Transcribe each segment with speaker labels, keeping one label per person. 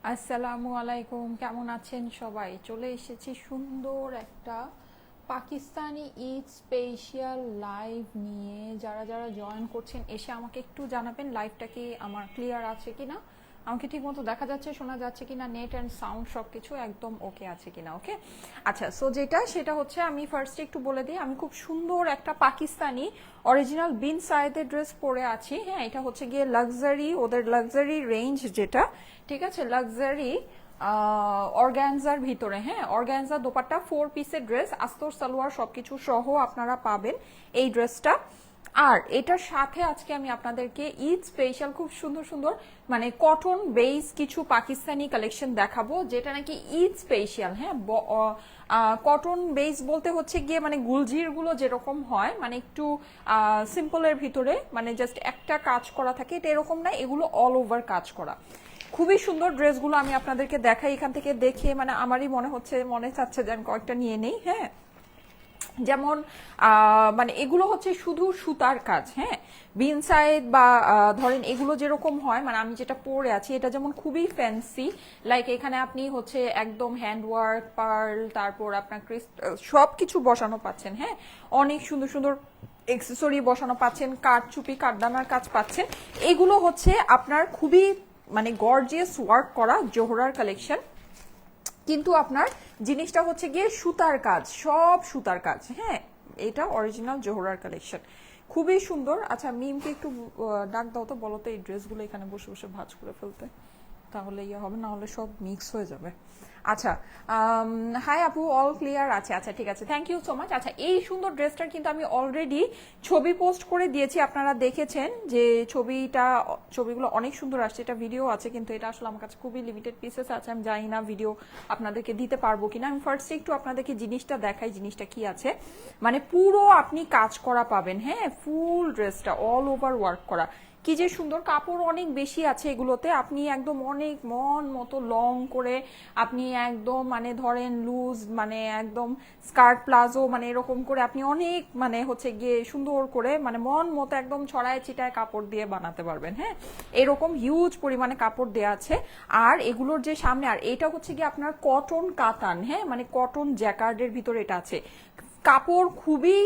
Speaker 1: আসসালামু আলাইকুম, কেমন আছেন সবাই? চলে এসেছি সুন্দর একটা পাকিস্তানি ঈদ স্পেশাল লাইভ নিয়ে। যারা যারা জয়েন করছেন এসে আমাকে একটু জানাবেন লাইভটা কি আমার ক্লিয়ার আছে কিনা, আমাকে ঠিকমতো দেখা যাচ্ছে, শোনা যাচ্ছে কিনা, নেট অ্যান্ড সাউন্ড সব কিছু একদম ওকে আছে কিনা। ওকে, আচ্ছা। সো সেটা হচ্ছে, আমি ফার্স্টে একটু বলে দিই, আমি খুব সুন্দর একটা পাকিস্তানি অরিজিনাল বিন সায়েদের ড্রেস পরে আছি। হ্যাঁ, এটা হচ্ছে গিয়ে লাক্সারি, ওদের লাক্সারি রেঞ্জ যেটা, ঠিক আছে, লাক্সারি অর্গ্যানজার ভিতরে। হ্যাঁ, অর্গ্যানজা দোপাট্টা, 4 পিসের ড্রেস, আস্তর সালোয়ার সবকিছু সহ আপনারা পাবেন এই ড্রেসটা। আর এটার সাথে আজকে আমি আপনাদেরকে ঈদ স্পেশাল খুব সুন্দর সুন্দর মানে কটন বেস কিছু পাকিস্তানি কালেকশন দেখাবো, যেটা নাকি ঈদ স্পেশাল। হ্যাঁ, কটন বেস বলতে হচ্ছে গিয়ে মানে গুলজির গুলো যেরকম হয়, মানে একটু সিম্পলের ভিতরে, মানে জাস্ট একটা কাজ করা থাকে, এটা এরকম না, এগুলো অল ওভার কাজ করা। খুবই সুন্দর ড্রেসগুলো আমি আপনাদেরকে দেখাই। এখান থেকে দেখে মানে আমারই মনে চাচ্ছে যে আমি কয়েকটা নিয়ে নেই। হ্যাঁ, যেমন মানে এগুলো হচ্ছে শুধু সুতার কাজ। হ্যাঁ, বিন সাইড বা ধরেন এগুলো যেরকম হয়, মানে আমি যেটা পরে আছি এটা যেমন খুবই ফ্যান্সি, লাইক এখানে আপনি হচ্ছে একদম হ্যান্ডওয়ার্ক, পার্ল, তারপর আপনার সব কিছু বসানো পাচ্ছেন। হ্যাঁ, অনেক সুন্দর সুন্দর এক্সেসরি বসানো পাচ্ছেন, কাঠচুপি কাঠদানার কাজ পাচ্ছেন। এগুলো হচ্ছে আপনার খুবই মানে গর্জিয়াস ওয়ার্ক করা জোহরার কালেকশন, কিন্তু আপনার জিনিসটা হচ্ছে গিয়ে সুতার কাজ, সব সুতার কাজ। হ্যাঁ, এটা অরিজিনাল জোহরার কালেকশন, খুবই সুন্দর। আচ্ছা, মিমকে একটু ডাক দাও তো, বলো তো এই ড্রেসগুলো এখানে বসে বসে ভাঁজ করে ফেলতে, তাহলে ইয়ে হবে, না হলে সব মিক্স হয়ে যাবে। আচ্ছা, হাই আপু, অল ক্লিয়ার আছে? আচ্ছা, ঠিক আছে, থ্যাংক ইউ সো মাচ। আচ্ছা, এই সুন্দর ড্রেসটার কিন্তু আমি অলরেডি ছবি পোস্ট করে দিয়েছি, আপনারা দেখেছেন যে ছবিগুলো অনেক সুন্দর আসছে। এটা ভিডিও আছে, কিন্তু এটা আসলে আমার কাছে খুবই লিমিটেড পিসেস আছে, আমি জানি না ভিডিও আপনাদেরকে দিতে পারবো কিনা। আমি ফার্স্টে একটু আপনাদেরকে জিনিসটা দেখাই, জিনিসটা কি আছে। মানে পুরো আপনি কাজ করা পাবেন। হ্যাঁ, ফুল ড্রেসটা অল ওভার ওয়ার্ক করা, কি যে সুন্দর। কাপড় অনেক বেশি আছে এগুলোতে, আপনি একদম অনেক মন মতো লং করে আপনি একদম মানে ধরেন লুজ, মানে একদম স্কার্ট প্লাজো, মানে এরকম করে আপনি অনেক মানে হচ্ছে গিয়ে সুন্দর করে মানে মন মতো একদম ছড়ায় ছিটায় কাপড় দিয়ে বানাতে পারবেন। হ্যাঁ, এরকম হিউজ পরিমাণে কাপড় দেওয়া আছে। আর এগুলোর যে সামনে, আর এটা হচ্ছে গিয়ে আপনার কটন কাতান। হ্যাঁ, মানে কটন জ্যাকার্ডের ভিতরে এটা আছে। কাপড় খুবই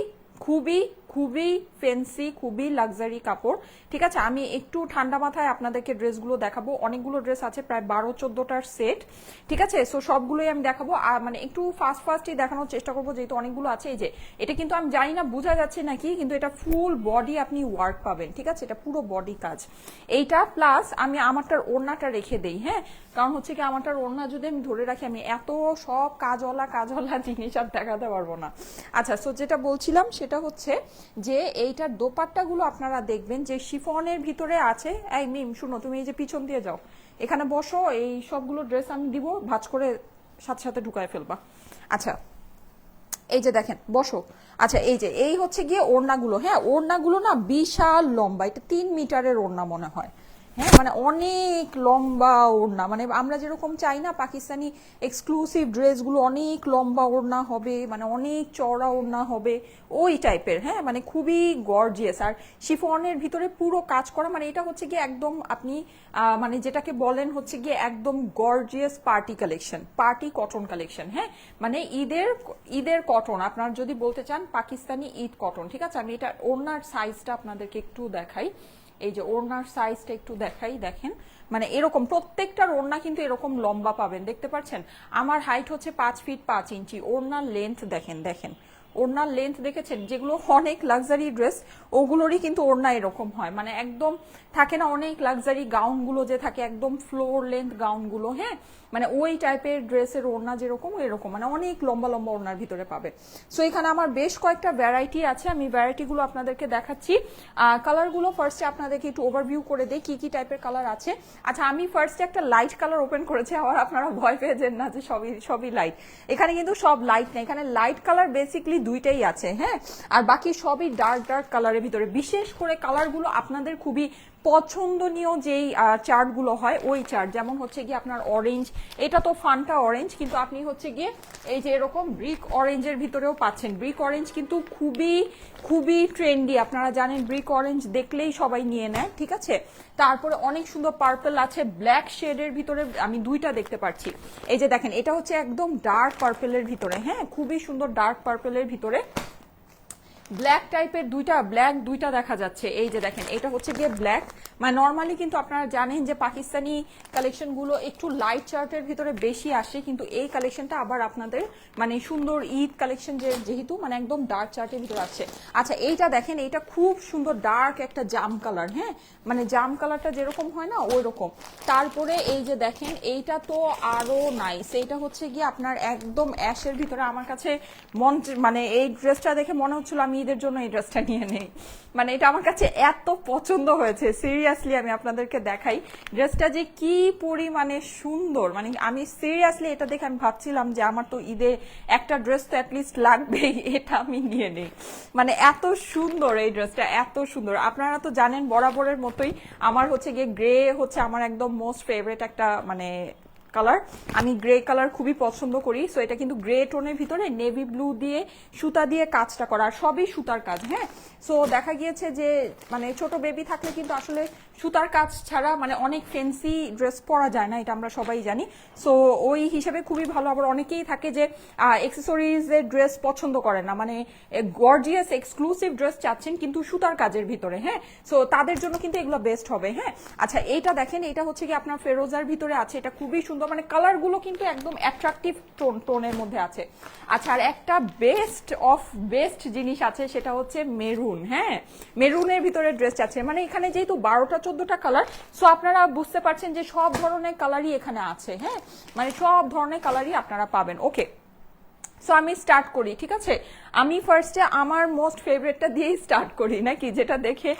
Speaker 1: খুবই খুবই ফ্যান্সি, খুবই লাক্সারি কাপড়। ঠিক আছে, আমি একটু ঠান্ডা মাথায় আপনাদেরকে ড্রেসগুলো দেখাবো। অনেকগুলো ড্রেস আছে, প্রায় 12-14টার সেট। ঠিক আছে, সো সবগুলোই আমি দেখাবো, আর মানে একটু ফাস্টই দেখানোর চেষ্টা করবো, যেহেতু অনেকগুলো আছে। এই যে এটা কিন্তু আমি জানি না বোঝা যাচ্ছে নাকি, কিন্তু এটা ফুল বডি আপনি ওয়ার্ক পাবেন। ঠিক আছে, এটা পুরো বডি কাজ এইটা। প্লাস আমি আমারটার ওড়নাটা রেখে দেই। হ্যাঁ, কারণ হচ্ছে কি আমারটার ওড়না যদি আমি ধরে রাখি, আমি এত সব কাজওয়ালা কাজওয়ালা জিনিস আর দেখাতে পারবো না। আচ্ছা, সো যেটা বলছিলাম সেটা হচ্ছে যে এইটার দোপাট্টাগুলো আপনারা দেখবেন যে শিফনের ভিতরে আছে। এই মিম, শুনো, তুমি এই যে পিছন দিয়ে যাও, এখানে বসো, এই সবগুলো ড্রেস আমি দিব, ভাঁজ করে সাথে সাথে ঢুকায় ফেলবা। আচ্ছা, এই যে দেখেন, বসো। আচ্ছা, এই যে এই হচ্ছে গিয়ে ওড়নাগুলো। হ্যাঁ, ওড়নাগুলো না বিশাল লম্বা, এটা 3 মিটারের ওড়না মনে হয়। হ্যাঁ, মানে অনেক লম্বা ওড়না, মানে আমরা যেরকম চাই না পাকিস্তানি এক্সক্লুসিভ ড্রেসগুলো অনেক লম্বা ওড়না হবে, মানে অনেক চওড়া ওড়না হবে, ওই টাইপের। হ্যাঁ, মানে খুবই গর্জিয়াস। আর শিফনের ভিতরে পুরো কাজ করা, মানে এটা হচ্ছে গিয়ে একদম আপনি মানে যেটাকে বলেন হচ্ছে গিয়ে একদম gorgeous party collection, party cotton collection. হ্যাঁ, মানে ঈদের ঈদের কটন আপনার যদি বলতে চান, পাকিস্তানি ঈদ কটন। ঠিক আছে, আমি এটা ওড়নার সাইজটা আপনাদেরকে একটু দেখাই। এই যে ওড়নার সাইজটা একটু দেখাই, দেখেন, মানে এরকম প্রত্যেকটার ওড়না কিন্তু এরকম লম্বা পাবেন, দেখতে পাচ্ছেন। আমার হাইট হচ্ছে 5 ফিট 5 ইঞ্চি। ওড়নার লেন্থ দেখেন, দেখেন ওড়নার লেন্থ দেখেছেন। যেগুলো অনেক লাক্সারি ড্রেস ওগুলোরই কিন্তু ওড়না এরকম হয়, মানে একদম থাকে না অনেক লাক্সারি গাউনগুলো যে থাকে একদম ফ্লোর লেন্থ গাউনগুলো। হ্যাঁ, মানে ওই টাইপের ড্রেসের ওড়না যেরকম এরকম, মানে অনেক লম্বা লম্বা ওড়নার ভিতরে পাবে। সো এখানে আমার বেশ কয়েকটা ভ্যারাইটি আছে, আমি ভ্যারাইটিগুলো আপনাদেরকে দেখাচ্ছি। কালারগুলো ফার্স্টে আপনাদেরকে একটু ওভারভিউ করে দেই কি কি টাইপের কালার আছে। আচ্ছা, আমি ফার্স্টে একটা লাইট কালার ওপেন করেছি, আবার আপনারা ভয় পেয়ে যান না যে সবই সবই লাইট। এখানে কিন্তু সব লাইট না, এখানে লাইট কালার বেসিকলি দুইটাই আছে, হ্যাঁ। আর বাকি সবই ডার্ক ডার্ক কালারের ভিতরে, বিশেষ করে কালারগুলো আপনাদের খুবই পছন্দনীয় যেই চার্টগুলো হয় ওই চার্ট, যেমন হচ্ছে গিয়ে আপনার অরেঞ্জ, এটা তো ফান্টা অরেঞ্জ, কিন্তু আপনি হচ্ছে গিয়ে এই যে এরকম ব্রিক অরেঞ্জের ভিতরেও পাচ্ছেন। ব্রিক অরেঞ্জ কিন্তু খুবই খুবই ট্রেন্ডি, আপনারা জানেন ব্রিক অরেঞ্জ দেখলেই সবাই নিয়ে নেয়, ঠিক আছে। তারপরে অনেক সুন্দর পার্পল আছে, ব্ল্যাক শেডের ভিতরে আমি দুইটা দেখতে পাচ্ছি। এই যে দেখেন, এটা হচ্ছে একদম ডার্ক পার্পলের ভিতরে, হ্যাঁ, খুবই সুন্দর ডার্ক পার্পলের ভিতরে ব্ল্যাক টাইপের দুইটা দেখা যাচ্ছে। এই যে দেখেন, এটা হচ্ছে গিয়ে ব্ল্যাক, মানে নর্মালি কিন্তু আপনারা জানেন যে পাকিস্তানি কালেকশনগুলো একটু লাইট চার্টের ভিতরে বেশি আসে, কিন্তু এই কালেকশনটা আবার আপনাদের মানে সুন্দর ঈদ কালেকশন যেহেতু মানে একদম ডার্ক চার্টের ভিতরে আসছে। আচ্ছা, এইটা দেখেন, এইটা খুব সুন্দর ডার্ক একটা জাম কালার, হ্যাঁ, মানে জাম কালারটা যেরকম হয় না ওই রকম। তারপরে এই যে দেখেন, এইটা তো আরো নাইস, এইটা হচ্ছে গিয়ে আপনার একদম অ্যাশের ভিতরে। আমার কাছে মানে এই ড্রেসটা দেখে মনে হচ্ছিল আমি ঈদের জন্য এই ড্রেসটা নিয়ে নেই, মানে এটা আমার কাছে এত পছন্দ হয়েছে, সিরিয়াসলি আমি আপনাদেরকে দেখাই ড্রেসটা যে কি পরিমাণে সুন্দর। মানে আমি সিরিয়াসলি এটা দেখে আমি ভাবছিলাম যে আমার তো ঈদে একটা ড্রেস তো অ্যাটলিস্ট লাগবেই, এটা আমি নিয়ে নেই, মানে এত সুন্দর এই ড্রেসটা, এত সুন্দর। আপনারা তো জানেন বরাবরের মতোই আমার হচ্ছে গিয়ে গ্রে হচ্ছে আমার একদম মোস্ট ফেভারিট একটা মানে কালার, আমি গ্রে কালার খুবই পছন্দ করি। সো এটা কিন্তু গ্রে টোনের ভিতরে নেভি ব্লু দিয়ে সুতা দিয়ে কাজটা করা, আর সবই সুতার কাজ, হ্যাঁ। সো দেখা গিয়েছে যে মানে ছোট বেবি থাকলে কিন্তু আসলে সুতার কাজ ছাড়া মানে অনেক ফ্যান্সি ড্রেস পরা যায় না, এটা আমরা সবাই জানি। সো ওই হিসাবে খুবই ভালো। আবার অনেকেই থাকে যে এক্সেসরিজের ড্রেস পছন্দ করে না, মানে গর্জিয়াস এক্সক্লুসিভ ড্রেস চাচ্ছেন কিন্তু সুতার কাজের ভিতরে, হ্যাঁ। সো তাদের জন্য কিন্তু এগুলো বেস্ট হবে, হ্যাঁ। আচ্ছা, এইটা দেখেন, এটা হচ্ছে কি আপনার ফেরোজার ভিতরে আছে, এটা খুবই সুন্দর, মানে কালারগুলো কিন্তু একদম অ্যাট্রাকটিভ টোনের মধ্যে আছে। আচ্ছা, আর একটা বেস্ট অফ বেস্ট জিনিস আছে, সেটা হচ্ছে মেরুন, হ্যাঁ, মেরুনের ভিতরে ড্রেস আছে। মানে এখানে যেহেতু 12টা-14টা কালার, সো আপনারা বুঝতে পারছেন যে সব ধরনের কালারই এখানে আছে, হ্যাঁ, মানে সব ধরনের কালারই আপনারা পাবেন। ওকে, সো আমি স্টার্ট করি, ঠিক আছে। আমি ফার্স্টে আমার মোস্ট ফেভারিটটা দিয়েই স্টার্ট করি নাকি, যেটা দেখে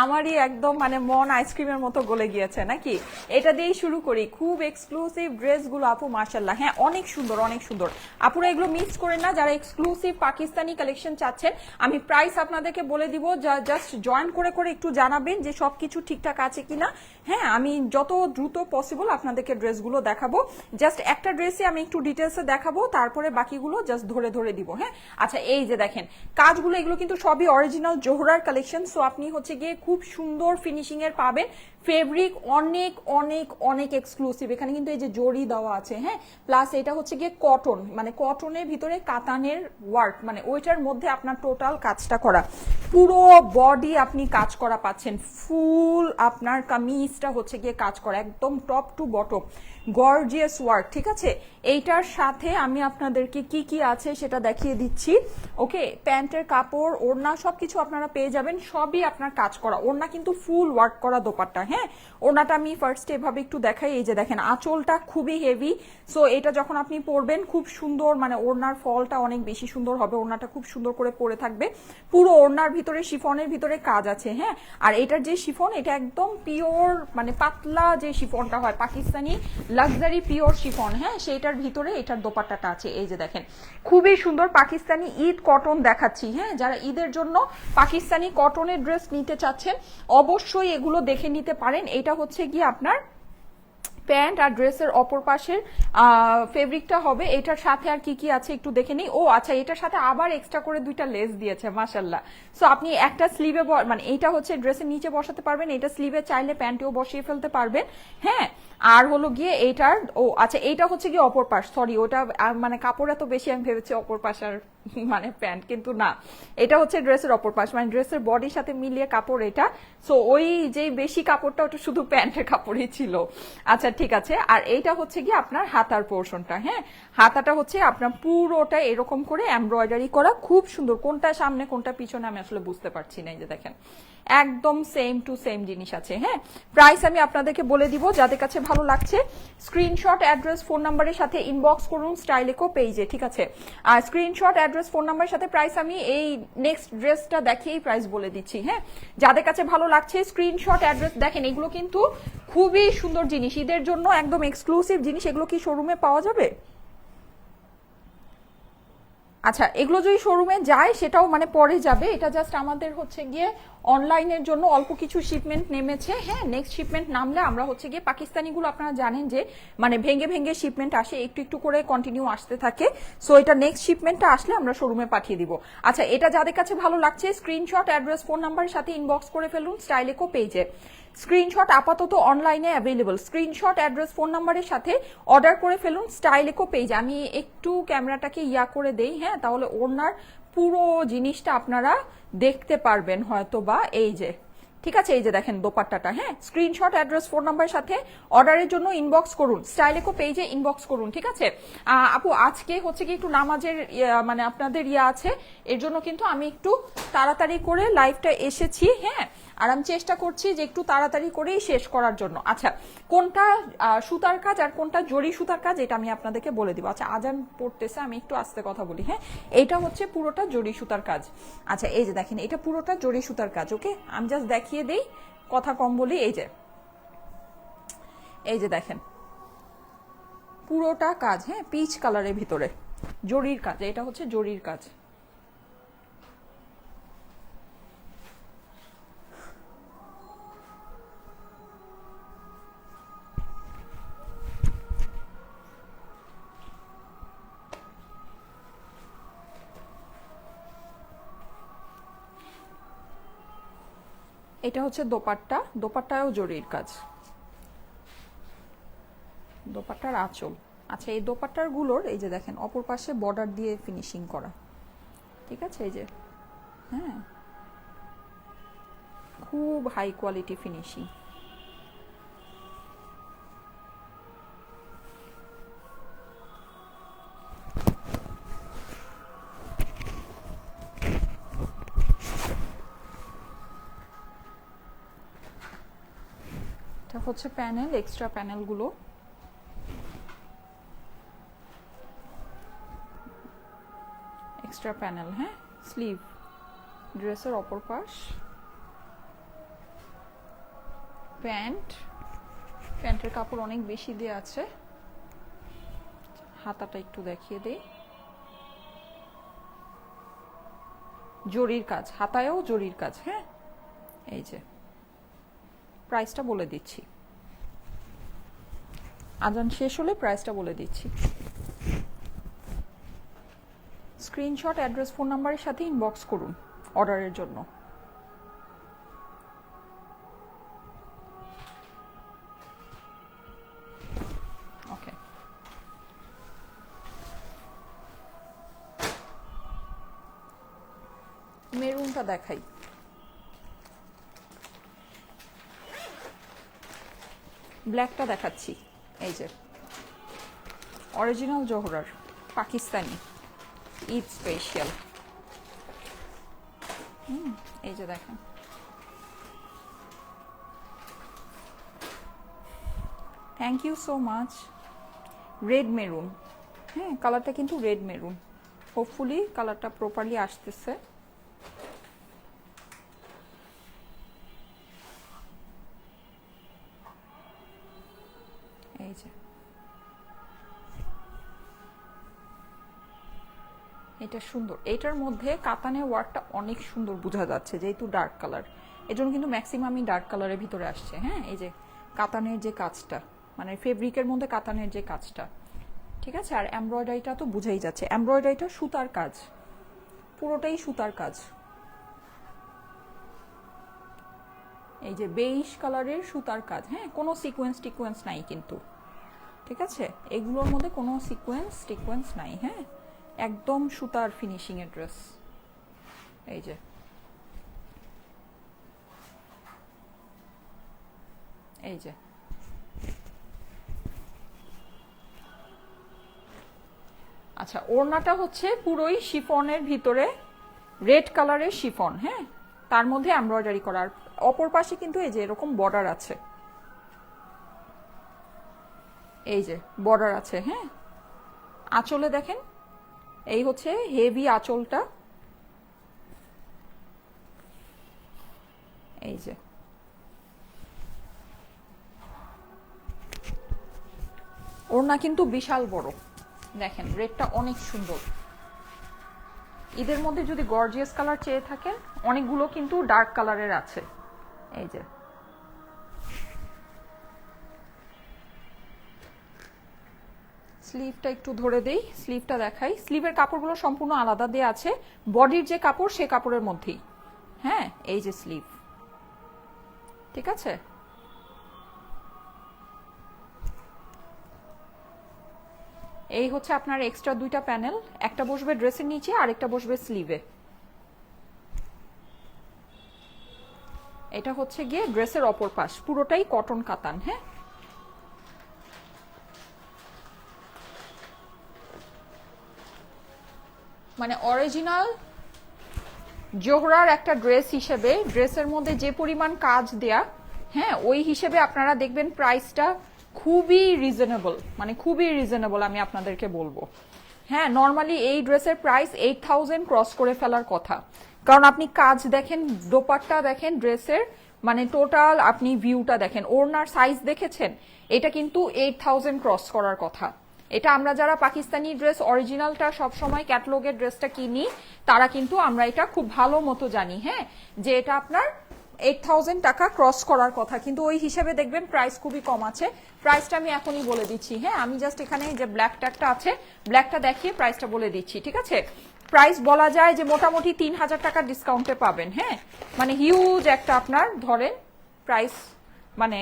Speaker 1: আমারই একদম মানে মন আইসক্রিমের মতো গলে গিয়েছে নাকি, এটা দিয়েই শুরু করি। খুব এক্সক্লুসিভ ড্রেসগুলো আপু, মাশাআল্লাহ, হ্যাঁ, অনেক সুন্দর অনেক সুন্দর। আপুরা এগুলো মিস করেন না, যারা এক্সক্লুসিভ পাকিস্তানি কালেকশন চাচ্ছেন। আমি প্রাইস আপনাদেরকে বলে দিব, জাস্ট জয়েন করে করে একটু জানাবেন যে সবকিছু ঠিকঠাক আছে কিনা, হ্যাঁ। আমি যত দ্রুত পসিবল আপনাদেরকে ড্রেসগুলো দেখাবো, জাস্ট একটা ড্রেসে আমি একটু ডিটেলসে দেখাবো, তারপরে বাকিগুলো জাস্ট ধরে ধরে দিব, হ্যাঁ। আচ্ছা, এই যে দেখেন কাজগুলো, এগুলো কিন্তু সবই অরিজিনাল জোহরার কালেকশন। সো আপনি হচ্ছে গিয়ে খুব সুন্দর ফিনিশিং এর পাবেন, ফেব্রিক অনেক অনেক অনেক এক্সক্লুসিভ। এখানে কিন্তু এই যে জড়ি দেওয়া আছে, হ্যাঁ, প্লাস এটা হচ্ছে গিয়ে কটন, মানে কটনের ভিতরে কাতানের ওয়ার্ক, মানে ওইটার মধ্যে আপনার টোটাল কাজটা করা, পুরো বডি আপনি কাজ করা পাচ্ছেন, ফুল আপনার কামিজটা হচ্ছে গিয়ে কাজ করা একদম top to bottom gorgeous work, ঠিক আছে। এইটার সাথে আমি আপনাদেরকে কি কি আছে সেটা দেখিয়ে দিচ্ছি। ওকে, প্যান্টের কাপড়, ওড়না সবকিছু আপনারা পেয়ে যাবেন, সবই আপনার কাজ করা। ওড়না কিন্তু ফুল ওয়ার্ক করা দোপাট্টা, হ্যাঁ। ওড়নাটা আমি ফার্স্টে এভাবে একটু দেখাই, এই যে দেখেন আঁচলটা খুবই হেভি। সো এটা যখন আপনি পরবেন খুব সুন্দর, মানে ওড়নার ফলটা অনেক বেশি সুন্দর হবে, ওড়নাটা খুব সুন্দর করে পরে থাকবে। পুরো ওড়নার ভিতরে শিফনের ভিতরে কাজ আছে, হ্যাঁ। আর এটার যে শিফন, এটা একদম পিওর, মানে পাতলা যে শিফনটা হয় পাকিস্তানি লাক্সারি পিওর শিফন, হ্যাঁ, সেইটার ভিতরে এটার দোপাট্টাটা আছে। এই যে দেখেন খুবই সুন্দর পাকিস্তানি ঈদ কটন দেখাচ্ছি, হ্যাঁ। যারা ঈদের জন্য পাকিস্তানি কটনের ড্রেস নিতে চাচ্ছেন অবশ্যই এগুলো দেখে নিতে পারেন। এটা হচ্ছে গিয়ে আপনার প্যান্ট, আর ড্রেসের অপর পাশের ফেব্রিকটা হবে। এটার সাথে আর কি কি আছে একটু দেখে নিই। ও আচ্ছা, এটার সাথে আবার এক্সট্রা করে দুইটা লেস দিয়েছে, মাশাআল্লাহ। সো আপনি একটা স্লিভে, মানে এইটা হচ্ছে ড্রেসের নিচে বসাতে পারবেন, এটা স্লিভে চাইলে প্যান্টেও বসিয়ে ফেলতে পারবেন, হ্যাঁ। আর হলো গিয়ে এইটার, ও আচ্ছা, এইটা হচ্ছে গিয়ে অপর পাশ, সরি ওটা মানে কাপড় এত বেশি আমি ভেবেছি অপর পাশ আর মানে প্যান্ট, কিন্তু না, এটা হচ্ছে ড্রেসের অপর পাশ, মানে ড্রেসের বডির সাথে মিলিয়ে কাপড় এটা। সো ওই যে বেশি কাপড়টা ওটা শুধু প্যান্টের কাপড়ই ছিল। আচ্ছা, ঠিক আছে। আর এইটা হচ্ছে গিয়ে আপনার হাতার পোর্শনটা, হ্যাঁ। হাতাটা হচ্ছে আপনার পুরোটা এরকম করে এমব্রয়ডারি করা, খুব সুন্দর। কোনটা সামনে কোনটা পিছনে আমি আসলে বুঝতে পারছি না, এই যে দেখেন একদম সেম টু সেম জিনিস আছে, হ্যাঁ। প্রাইস আমি আপনাদেরকে বলে দিব, যাদের কাছে ভালো লাগছে স্ক্রিনশট, অ্যাড্রেস, ফোন নাম্বারের সাথে ইনবক্স করুন স্টাইলেকো পেজে, ঠিক আছে। আর স্ক্রিনশট, অ্যাড্রেস, ফোন নাম্বারের সাথে প্রাইস আমি এই নেক্সট ড্রেসটা দেখিয়েই প্রাইস বলে দিচ্ছি, হ্যাঁ। যাদের কাছে ভালো লাগছে স্ক্রিনশট, অ্যাড্রেস, দেখেন এগুলো কিন্তু খুবই সুন্দর জিনিস, ঈদের জন্য একদম এক্সক্লুসিভ জিনিস। এগুলো কি শোরুমে পাওয়া যাবে? আচ্ছা, এগুলো যদি শোরুমে যায় সেটাও মানে পরে যাবে, এটা জাস্ট আমাদের হচ্ছে গিয়ে অনলাইনের জন্য অল্প কিছু শিপমেন্ট নেমেছে। হ্যাঁ, নেক্সট শিপমেন্ট নামলে আমরা হচ্ছে গিয়ে পাকিস্তানিগুলো আপনারা জানেন যে মানে ভেঙে ভেঙে শিপমেন্ট আসে, একটু একটু করে কন্টিনিউ আসতে থাকে। সো এটা নেক্সট শিপমেন্টটা আসলে আমরা শোরুমে পাঠিয়ে দিব। আচ্ছা, এটা যাদের কাছে ভালো লাগছে স্ক্রিনশট, অ্যাড্রেস, ফোন নাম্বারের সাথে ইনবক্স করে ফেলুন স্টাইলেকো পেজে। স্ক্রিনশট আপাতত অনলাইনে অ্যাভেলেবল, স্ক্রিনশট, অ্যাড্রেস, ফোন নাম্বারের সাথে অর্ডার করে ফেলুন স্টাইলেকো পেজে। আমি একটু ক্যামেরাটাকে ইয়া করে দেই, হ্যাঁ, তাহলে ওনার পুরো জিনিসটা আপনারা দেখতে পারবেন হয়তো বা। এই যে ঠিক আছে, এই যে দেখেন দোপাট্টাটা, হ্যাঁ, স্ক্রিনশট, অ্যাড্রেস, ফোন নাম্বারের সাথে অর্ডারের জন্য ইনবক্স করুন, স্টাইলেকো পেজে ইনবক্স করুন, ঠিক আছে। আপু আজকে হচ্ছে কি একটু নামাজের মানে আপনাদের ইয়া আছে, এর জন্য কিন্তু আমি একটু তাড়াতাড়ি করে লাইভটা এসেছি, হ্যাঁ, আর আমি চেষ্টা করছি যে একটু তাড়াতাড়ি করেই শেষ করার জন্য। আচ্ছা, কোনটা সুতার কাজ আর কোনটা জরি সুতার কাজ এটা আমি আপনাদেরকে বলে দিব। আচ্ছা, আজান পড়তেছে, আমি একটু আস্তে কথা বলি, হ্যাঁ। এইটা হচ্ছে পুরোটা জরি সুতার কাজ। আচ্ছা, এই যে দেখেন এটা পুরোটা জরি সুতার কাজ, ওকে। আমি জাস্ট দেখিয়ে দেই, কথা কম বলি। এই যে দেখেন পুরোটা কাজ, হ্যাঁ, পিচ কালারের ভিতরে জরির কাজ, এটা হচ্ছে জরির কাজ। এটা হচ্ছে দোপাট্টা, দোপাট্টায়ও জরির কাজ, দোপাট্টার আঁচল। আচ্ছা, এই দোপাট্টার গুলোর এই যে দেখেন অপর পাশে বর্ডার দিয়ে ফিনিশিং করা, ঠিক আছে। এই যে হ্যাঁ, খুব হাই কোয়ালিটি ফিনিশিং। এটা হচ্ছে প্যানেল, এক্সট্রা প্যানেলগুলো, এক্সট্রা প্যানেল, হ্যাঁ, স্লিভ, ড্রেসের অপর পাশ, প্যান্ট, প্যান্টের কাপড় অনেক বেশি দেওয়া আছে। হাতাটা একটু দেখিয়ে দেই, জরির কাজ, হাতায়ও জরির কাজ, হ্যাঁ। এই যে প্রাইসটা বলে দিচ্ছি, আজান শেষ হলে প্রাইসটা বলে দিচ্ছি। স্ক্রিনশট, অ্যাড্রেস, ফোন নাম্বারের সাথে ইনবক্স করুন অর্ডারের জন্য। ওকে, মেরুনটা দেখাই। ব্ল্যাকটা দেখাচ্ছি, এই যে অরিজিনাল জোহরার পাকিস্তানি ঈদ স্পেশাল, এই যে দেখেন, thank you so much. Red maroon, হ্যাঁ, কালারটা কিন্তু রেড মেরুন, হোপফুলি কালারটা প্রপারলি আসতেছে। এই যে এটা সুন্দর, এটার মধ্যে কাতানের ওয়ার্কটা অনেক সুন্দর বোঝা যাচ্ছে যেহেতু ডার্ক কালার, এজন্য কিন্তু ম্যাক্সিমামই ডার্ক কালারের ভিতরে আসছে, হ্যাঁ। এই যে কাতানের যে কাজটা, মানে ফেব্রিকের মধ্যে কাতানের যে কাজটা, ঠিক আছে। আর এমব্রয়ডারিটা তো বুঝাই যাচ্ছে, এমব্রয়ডারিটা সুতার কাজ, পুরোটাই সুতার কাজ। এই যে বেইশ কালারের সুতার কাজ, হ্যাঁ, কোনো সিকোয়েন্স টিকোয়েন্স নাই কিন্তু, ঠিক আছে। এগুলোর মধ্যে কোনো সিকোয়েন্স টিকোয়েন্স নাই, হ্যাঁ, একদম সুতার ফিনিশিং এর ড্রেস। এই যে এই যে আচ্ছা, ওড়নাটা হচ্ছে পুরোই শিফনের ভিতরে রেড কালারের শিফন, হ্যাঁ, তার মধ্যে এমব্রয়ডারি করা, আর অপর পাশে কিন্তু এই যে এরকম বর্ডার আছে, এই যে বর্ডার আছে, হ্যাঁ। আঁচলে দেখেন এই হচ্ছে হেভি আঁচলটা, এই যে ওড়না কিন্তু বিশাল বড়, দেখেন রেডটা অনেক সুন্দর, ঈদের মধ্যে যদি গর্জিয়াস কালার চেয়ে থাকেন, অনেকগুলো কিন্তু ডার্ক কালারের আছে। এই যে স্লিভটা একটু ধরে দেই, স্লিভটা দেখাই। স্লিভের কাপড়গুলো সম্পূর্ণ আলাদা দেয়া আছে, বডির যে কাপড় সে কাপড়ের মধ্যেই। হ্যাঁ, এই যে স্লিভ, ঠিক আছে। এই হচ্ছে আপনার এক্সট্রা দুইটা প্যানেল, একটা বসবে ড্রেসের নিচে আর একটা বসবে স্লিভে। এটা হচ্ছে গিয়ে ড্রেসের অপর পাশ, পুরোটাই কটন কাতান। হ্যাঁ, মানে অরিজিনাল জোহরার একটা ড্রেস হিসেবে, ড্রেসের মধ্যে যে পরিমাণ কাজ দেয়া, হ্যাঁ ওই হিসেবে আপনারা দেখবেন প্রাইসটা খুবই রিজনেবল, মানে খুবই রিজনেবল আমি আপনাদেরকে বলবো। হ্যাঁ, নর্মালি এই ড্রেসের প্রাইস 8000 ক্রস করে ফেলার কথা, কারণ আপনি কাজ দেখেন, দোপাট্টা দেখেন ড্রেসের, মানে টোটাল আপনি ভিউটা দেখেন, ওড়নার সাইজ দেখেছেন, এটা কিন্তু 8000 ক্রস করার কথা। এটা আমরা যারা পাকিস্তানি ড্রেস অরিজিনালটা সবসময় ক্যাটালগের ড্রেসটা কিনি, তারা কিন্তু আমরা এটা খুব ভালো মতো জানি, হ্যাঁ, যে এটা আপনার 8000 টাকা ক্রস করার কথা, কিন্তু ওই হিসেবে দেখবেন প্রাইস খুবই কম আছে। প্রাইসটা আমি এখনই বলে দিচ্ছি। হ্যাঁ, আমি জাস্ট এখানে যে ব্ল্যাক ট্যাগটা আছে, ব্ল্যাকটা দেখিয়ে প্রাইসটা বলে দিচ্ছি, ঠিক আছে। প্রাইস বলা যায় যে মোটামুটি 3000 টাকা ডিসকাউন্টে পাবেন। হ্যাঁ, মানে হিউজ একটা আপনার ধরেন প্রাইস মানে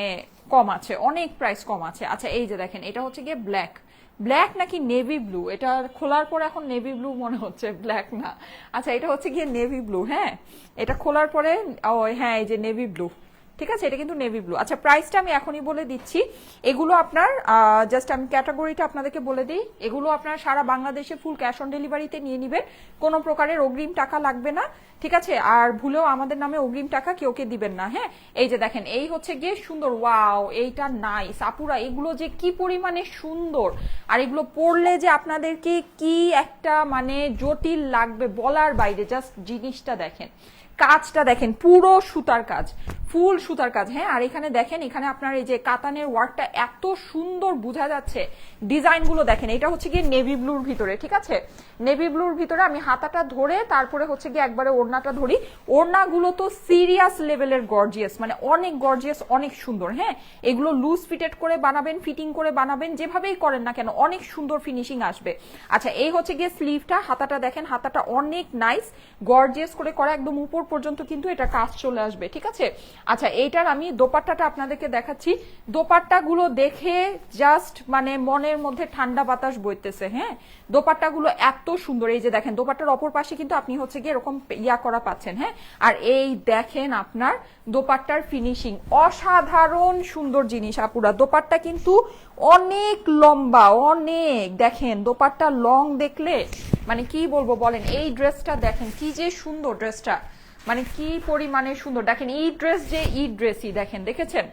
Speaker 1: কম আছে, অনেক প্রাইস কম আছে। আচ্ছা, এই যে দেখেন, এটা হচ্ছে গিয়ে ব্ল্যাক, ব্ল্যাক নাকি নেভি ব্লু, এটা খোলার পরে এখন নেভি ব্লু মনে হচ্ছে, ব্ল্যাক না। আচ্ছা, এটা হচ্ছে গিয়ে নেভি ব্লু। হ্যাঁ, এটা খোলার পরে হ্যাঁ এই যে নেভি ব্লু, ঠিক আছে, এটা কিন্তু নেভি ব্লু। আচ্ছা, প্রাইসটা আমি এখনই বলে দিচ্ছি। এগুলো আপনার জাস্ট আমি ক্যাটাগরিটা আপনাদেরকে বলে দিই, এগুলো আপনার সারা বাংলাদেশে ফুল ক্যাশ অন ডেলিভারিতে নিয়ে নেবেন, কোনো প্রকারের অগ্রিম টাকা লাগবে না, ঠিক আছে। আর ভুলেও আমাদের নামে অগ্রিম টাকা কেউকে দিবেন না। হ্যাঁ, এই যে দেখেন, এই হচ্ছে গিয়ে সুন্দর, ওয়াও এইটা নাইস আপুরা, এগুলো যে কি পরিমাণে সুন্দর, আর এগুলো পরলে যে আপনাদেরকে কি একটা মানে জটিল লাগবে বলার বাইরে। জাস্ট জিনিসটা দেখেন, কাজটা দেখেন, পুরো সুতার কাজ, ফুল সুতার কাজ। হ্যাঁ, আর এখানে দেখেন, এখানে আপনার এই যে কাতানের ওয়ার্কটা এত সুন্দর বোঝা যাচ্ছে, ডিজাইনগুলো দেখেন। এটা হচ্ছে গিয়ে নেভি ব্লুর ভিতরে, ঠিক আছে, নেভি ব্লুর ভিতরে। আমি হাতাটা ধরে তারপরে হচ্ছে গিয়ে একবারে ওড়নাটা ধরি, ওড়নাগুলো তো সিরিয়াস লেভেলের গর্জিয়াস, মানে অনেক গর্জিয়াস, অনেক সুন্দর। হ্যাঁ, এগুলো লুজ ফিটেড করে বানাবেন, ফিটিং করে বানাবেন, যেভাবেই করেন না কেন অনেক সুন্দর ফিনিশিং আসবে। আচ্ছা, এই হচ্ছে গিয়ে স্লিভটা, হাতাটা দেখেন, হাতাটা অনেক নাইস গর্জিয়াস করে করা, একদম উপর পর্যন্ত কিন্তু এটা কাজ চলে আসবে, ঠিক আছে। আচ্ছা, এইটার আমি দোপাট্টাটা আপনাদেরকে দেখাচ্ছি। দোপাট্টাগুলো দেখে জাস্ট মানে মনের মধ্যে ঠান্ডা বাতাস বইতেছে। হ্যাঁ, দোপাট্টাগুলো এত সুন্দর। এই যে দেখেন, দোপাট্টার অপর পাশে কিন্তু আপনি হচ্ছে গিয়ে এরকম ইয়া করা পাচ্ছেন। হ্যাঁ, আর এই দেখেন আপনার দোপাট্টার ফিনিশিং, অসাধারণ সুন্দর জিনিস আপুরা। দোপাট্টা কিন্তু অনেক লম্বা, অনেক, দেখেন দোপাট্টা লং দেখলে মানে কি বলবো বলেন। এই ড্রেসটা দেখেন কি যে সুন্দর, ড্রেসটা মানে কি পরিমাণে সুন্দর। দেখেন এই ড্রেস যে ই ড্রেসই দেখেন, দেখেছেন,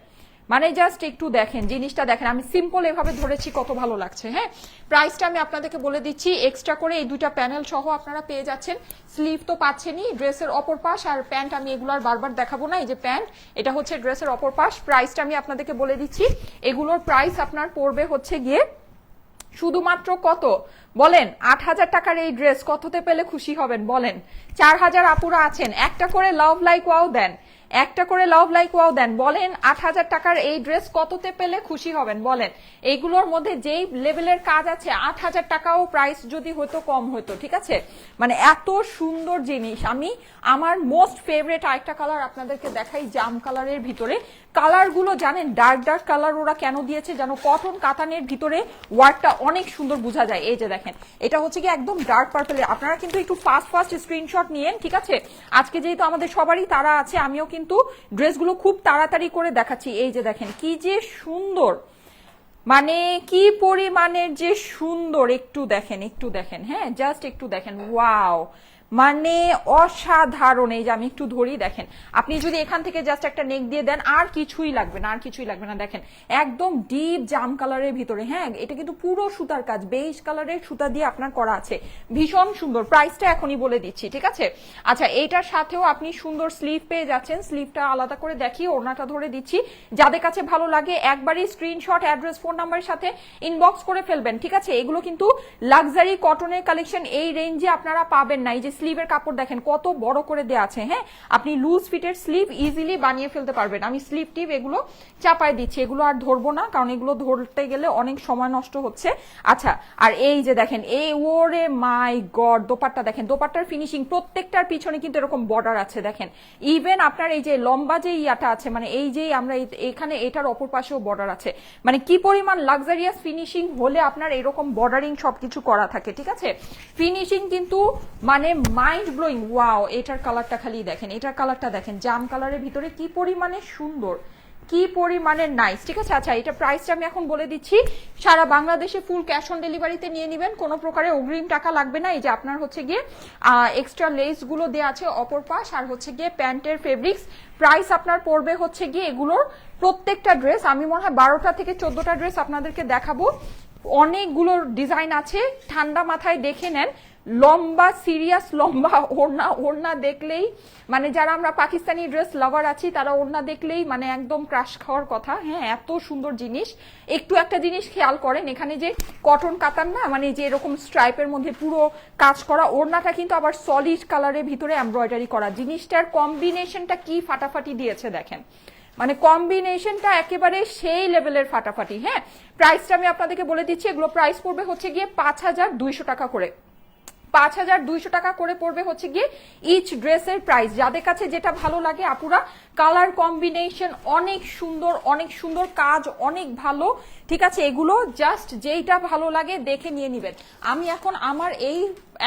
Speaker 1: মানে জাস্ট একটু দেখেন জিনিসটা দেখেন। আমি সিম্পল এভাবে ধরেছি, কত ভালো লাগছে। হ্যাঁ, প্রাইসটা আমি আপনাদেরকে বলে দিচ্ছি, এক্সট্রা করে এই দুইটা প্যানেল সহ আপনারা পেয়ে যাচ্ছেন। স্লিভ তো পাচ্ছেনই, ড্রেসের অপর পাশ আর প্যান্ট আমি এগুলো আর বারবার দেখাবো না। এই যে প্যান্ট, এটা হচ্ছে ড্রেসের অপর পাশ। প্রাইসটা আমি আপনাদেরকে বলে দিচ্ছি, এগুলোর প্রাইস আপনার পড়বে হচ্ছে গিয়ে শুধুমাত্র কত বলেন, 8000 টাকার এই ড্রেস কততে পেলে খুশি হবেন বলেন। 4000 আপুরা আছেন, একটা করে লাভ লাইক ওয়াও দেন, একটা করে লাভ লাইক ওয়াও দেন, বলেন 8000 টাকার এই ড্রেস কততে পেলে খুশি হবেন বলেন। এইগুলোর মধ্যে যেই লেভেলের কাজ আছে, 8000 টাকাও প্রাইস যদি হতো কম হতো, ঠিক আছে। মানে এত সুন্দর জিনিস। আমি আমার মোস্ট ফেভারিট আরেকটা কালার আপনাদেরকে দেখাই, জাম কালারের ভিতরে। কালারগুলো জানেন ডার্ক ডার্ক কালার ওরা কেন দিয়েছে যেন, কটন কাতানের ভিতরে ওয়ার্কটা অনেক সুন্দর বোঝা যায়। এই যে দেখেন, এটা হচ্ছে কি একদম ডার্ক পার্পেলের। আপনারা কিন্তু একটু ফাস্ট ফাস্ট স্ক্রিনশট নিয়েন, ঠিক আছে। আজকে যেহেতু আমাদের সবারই তারা আছে, আমিও কিন্তু ড্রেসগুলো খুব তাড়াতাড়ি করে দেখাচ্ছি। এই যে দেখেন কি যে সুন্দর, মানে কি পরিমাণের যে সুন্দর, একটু দেখেন, একটু দেখেন। হ্যাঁ, জাস্ট একটু দেখেন, ওয়াও মানে অসাধারণ। এই যে আমি একটু ধরি, দেখেন আপনি যদি এখান থেকে জাস্ট একটা নেক দিয়ে দেন, আর কিছুই লাগবে না, আর কিছুই লাগবে না। দেখেন একদম ডিপ জাম কালারের ভিতরে। হ্যাঁ, এটা কিন্তু পুরো সুতার কাজ, বেজ কালারের সুতা দিয়ে আপনার করা আছে, ভীষণ সুন্দর। প্রাইসটা এখনই বলে দিচ্ছি, ঠিক আছে। আচ্ছা, এইটার সাথেও আপনি সুন্দর স্লিভ পেয়ে যাচ্ছেন। স্লিভটা আলাদা করে দেখিয়ে ওড়নাটা ধরে দিচ্ছি। যাদের কাছে ভালো লাগে একবারই স্ক্রিনশট, অ্যাড্রেস, ফোন নাম্বারের সাথে ইনবক্স করে ফেলবেন, ঠিক আছে। এগুলো কিন্তু লাক্সারি কটনের কালেকশন, এই রেঞ্জে আপনারা পাবেন না। এই যে স্লিভের কাপড় দেখেন কত বড় করে দেওয়া আছে, হ্যাঁ আপনি লুজ ফিটের স্লিভ ইজিলি বানিয়ে ফেলতে পারবেন। আমি স্লিভ টিপ এগুলো চাপাই দিচ্ছি, এগুলো আর ধরবো না কারণ এগুলো ধরতে গেলে অনেক সময় নষ্ট হচ্ছে। আচ্ছা, আর এই যে দেখেন এই ওরে মাই গড, দোপাট্টা দেখেন, দোপাট্টার ফিনিশিং প্রত্যেকটার পিছনে কিন্তু এরকম বর্ডার আছে দেখেন। ইভেন আপনার এই যে লম্বা যে ইয়াটা আছে, মানে এই যে আমরা এখানে এটার অপর পাশেও বর্ডার আছে, মানে কি পরিমাণ লাক্সারিয়াস ফিনিশিং হলে আপনার এরকম বর্ডারিং সবকিছু করা থাকে, ঠিক আছে। ফিনিশিং কিন্তু মানে মাইন্ড ব্লোয়িং। ওয়াও, এটার কালারটা খালি দেখেন, এটার কালারটা দেখেন, জাম কালারের ভিতরে কি পরিমাণে সুন্দর, কি পরিমাণে নাইস, ঠিক আছে। আচ্ছা, এটা প্রাইসটা আমি এখন বলে দিচ্ছি। সারা বাংলাদেশে ফুল ক্যাশ অন ডেলিভারিতে নিয়ে নেবেন, কোনো প্রকারে অগ্রিম টাকা লাগবে না। এই যে আপনার হচ্ছে গিয়ে এক্সট্রা লেস গুলো দেওয়া আছে অপর পাশ, আর হচ্ছে গিয়ে প্যান্টের ফেব্রিক্স। প্রাইস আপনার পড়বে হচ্ছে গিয়ে এগুলোর প্রত্যেকটা ড্রেস, আমি মনে হয় 12টা থেকে 14টা ড্রেস আপনাদেরকে দেখাবো। অনেকগুলো ডিজাইন আছে, ঠান্ডা মাথায় দেখে নেন। লম্বা সিরিয়াস লম্বা ওড়না, ওড়না দেখলেই মানে যারা আমরা পাকিস্তানি ড্রেস লাভার আছি তারা ওড়না দেখলেই মানে একদম ক্রাশ খাওয়ার কথা। হ্যাঁ, এত সুন্দর জিনিস। একটু একটা জিনিস খেয়াল করেন, এখানে যে কটন কাতান না, মানে যে এরকম স্ট্রাইপের মধ্যে পুরো কাজ করা, ওড়নাটা কিন্তু আবার সলিড কালারের ভিতরে এমব্রয়ডারি করা। জিনিসটার কম্বিনেশনটা কি ফাটাফাটি দিয়েছে দেখেন, মানে কম্বিনেশনটা একেবারে সেই লেভেলের ফাটাফাটি। হ্যাঁ, প্রাইসটা আমি আপনাদেরকে বলে দিচ্ছি, এগুলো প্রাইস পড়বে হচ্ছে গিয়ে 5200 টাকা করে। 5200 টাকা করে পড়বে হচ্ছে গিয়ে ইচ ড্রেসের প্রাইস। যাদের কাছে যেটা ভালো লাগে আপুরা, কালার কম্বিনেশন অনেক সুন্দর, অনেক সুন্দর, কাজ অনেক ভালো, ঠিক আছে। এগুলো জাস্ট যেইটা ভালো লাগে দেখে নিয়ে নিবেন। আমি এখন আমার এই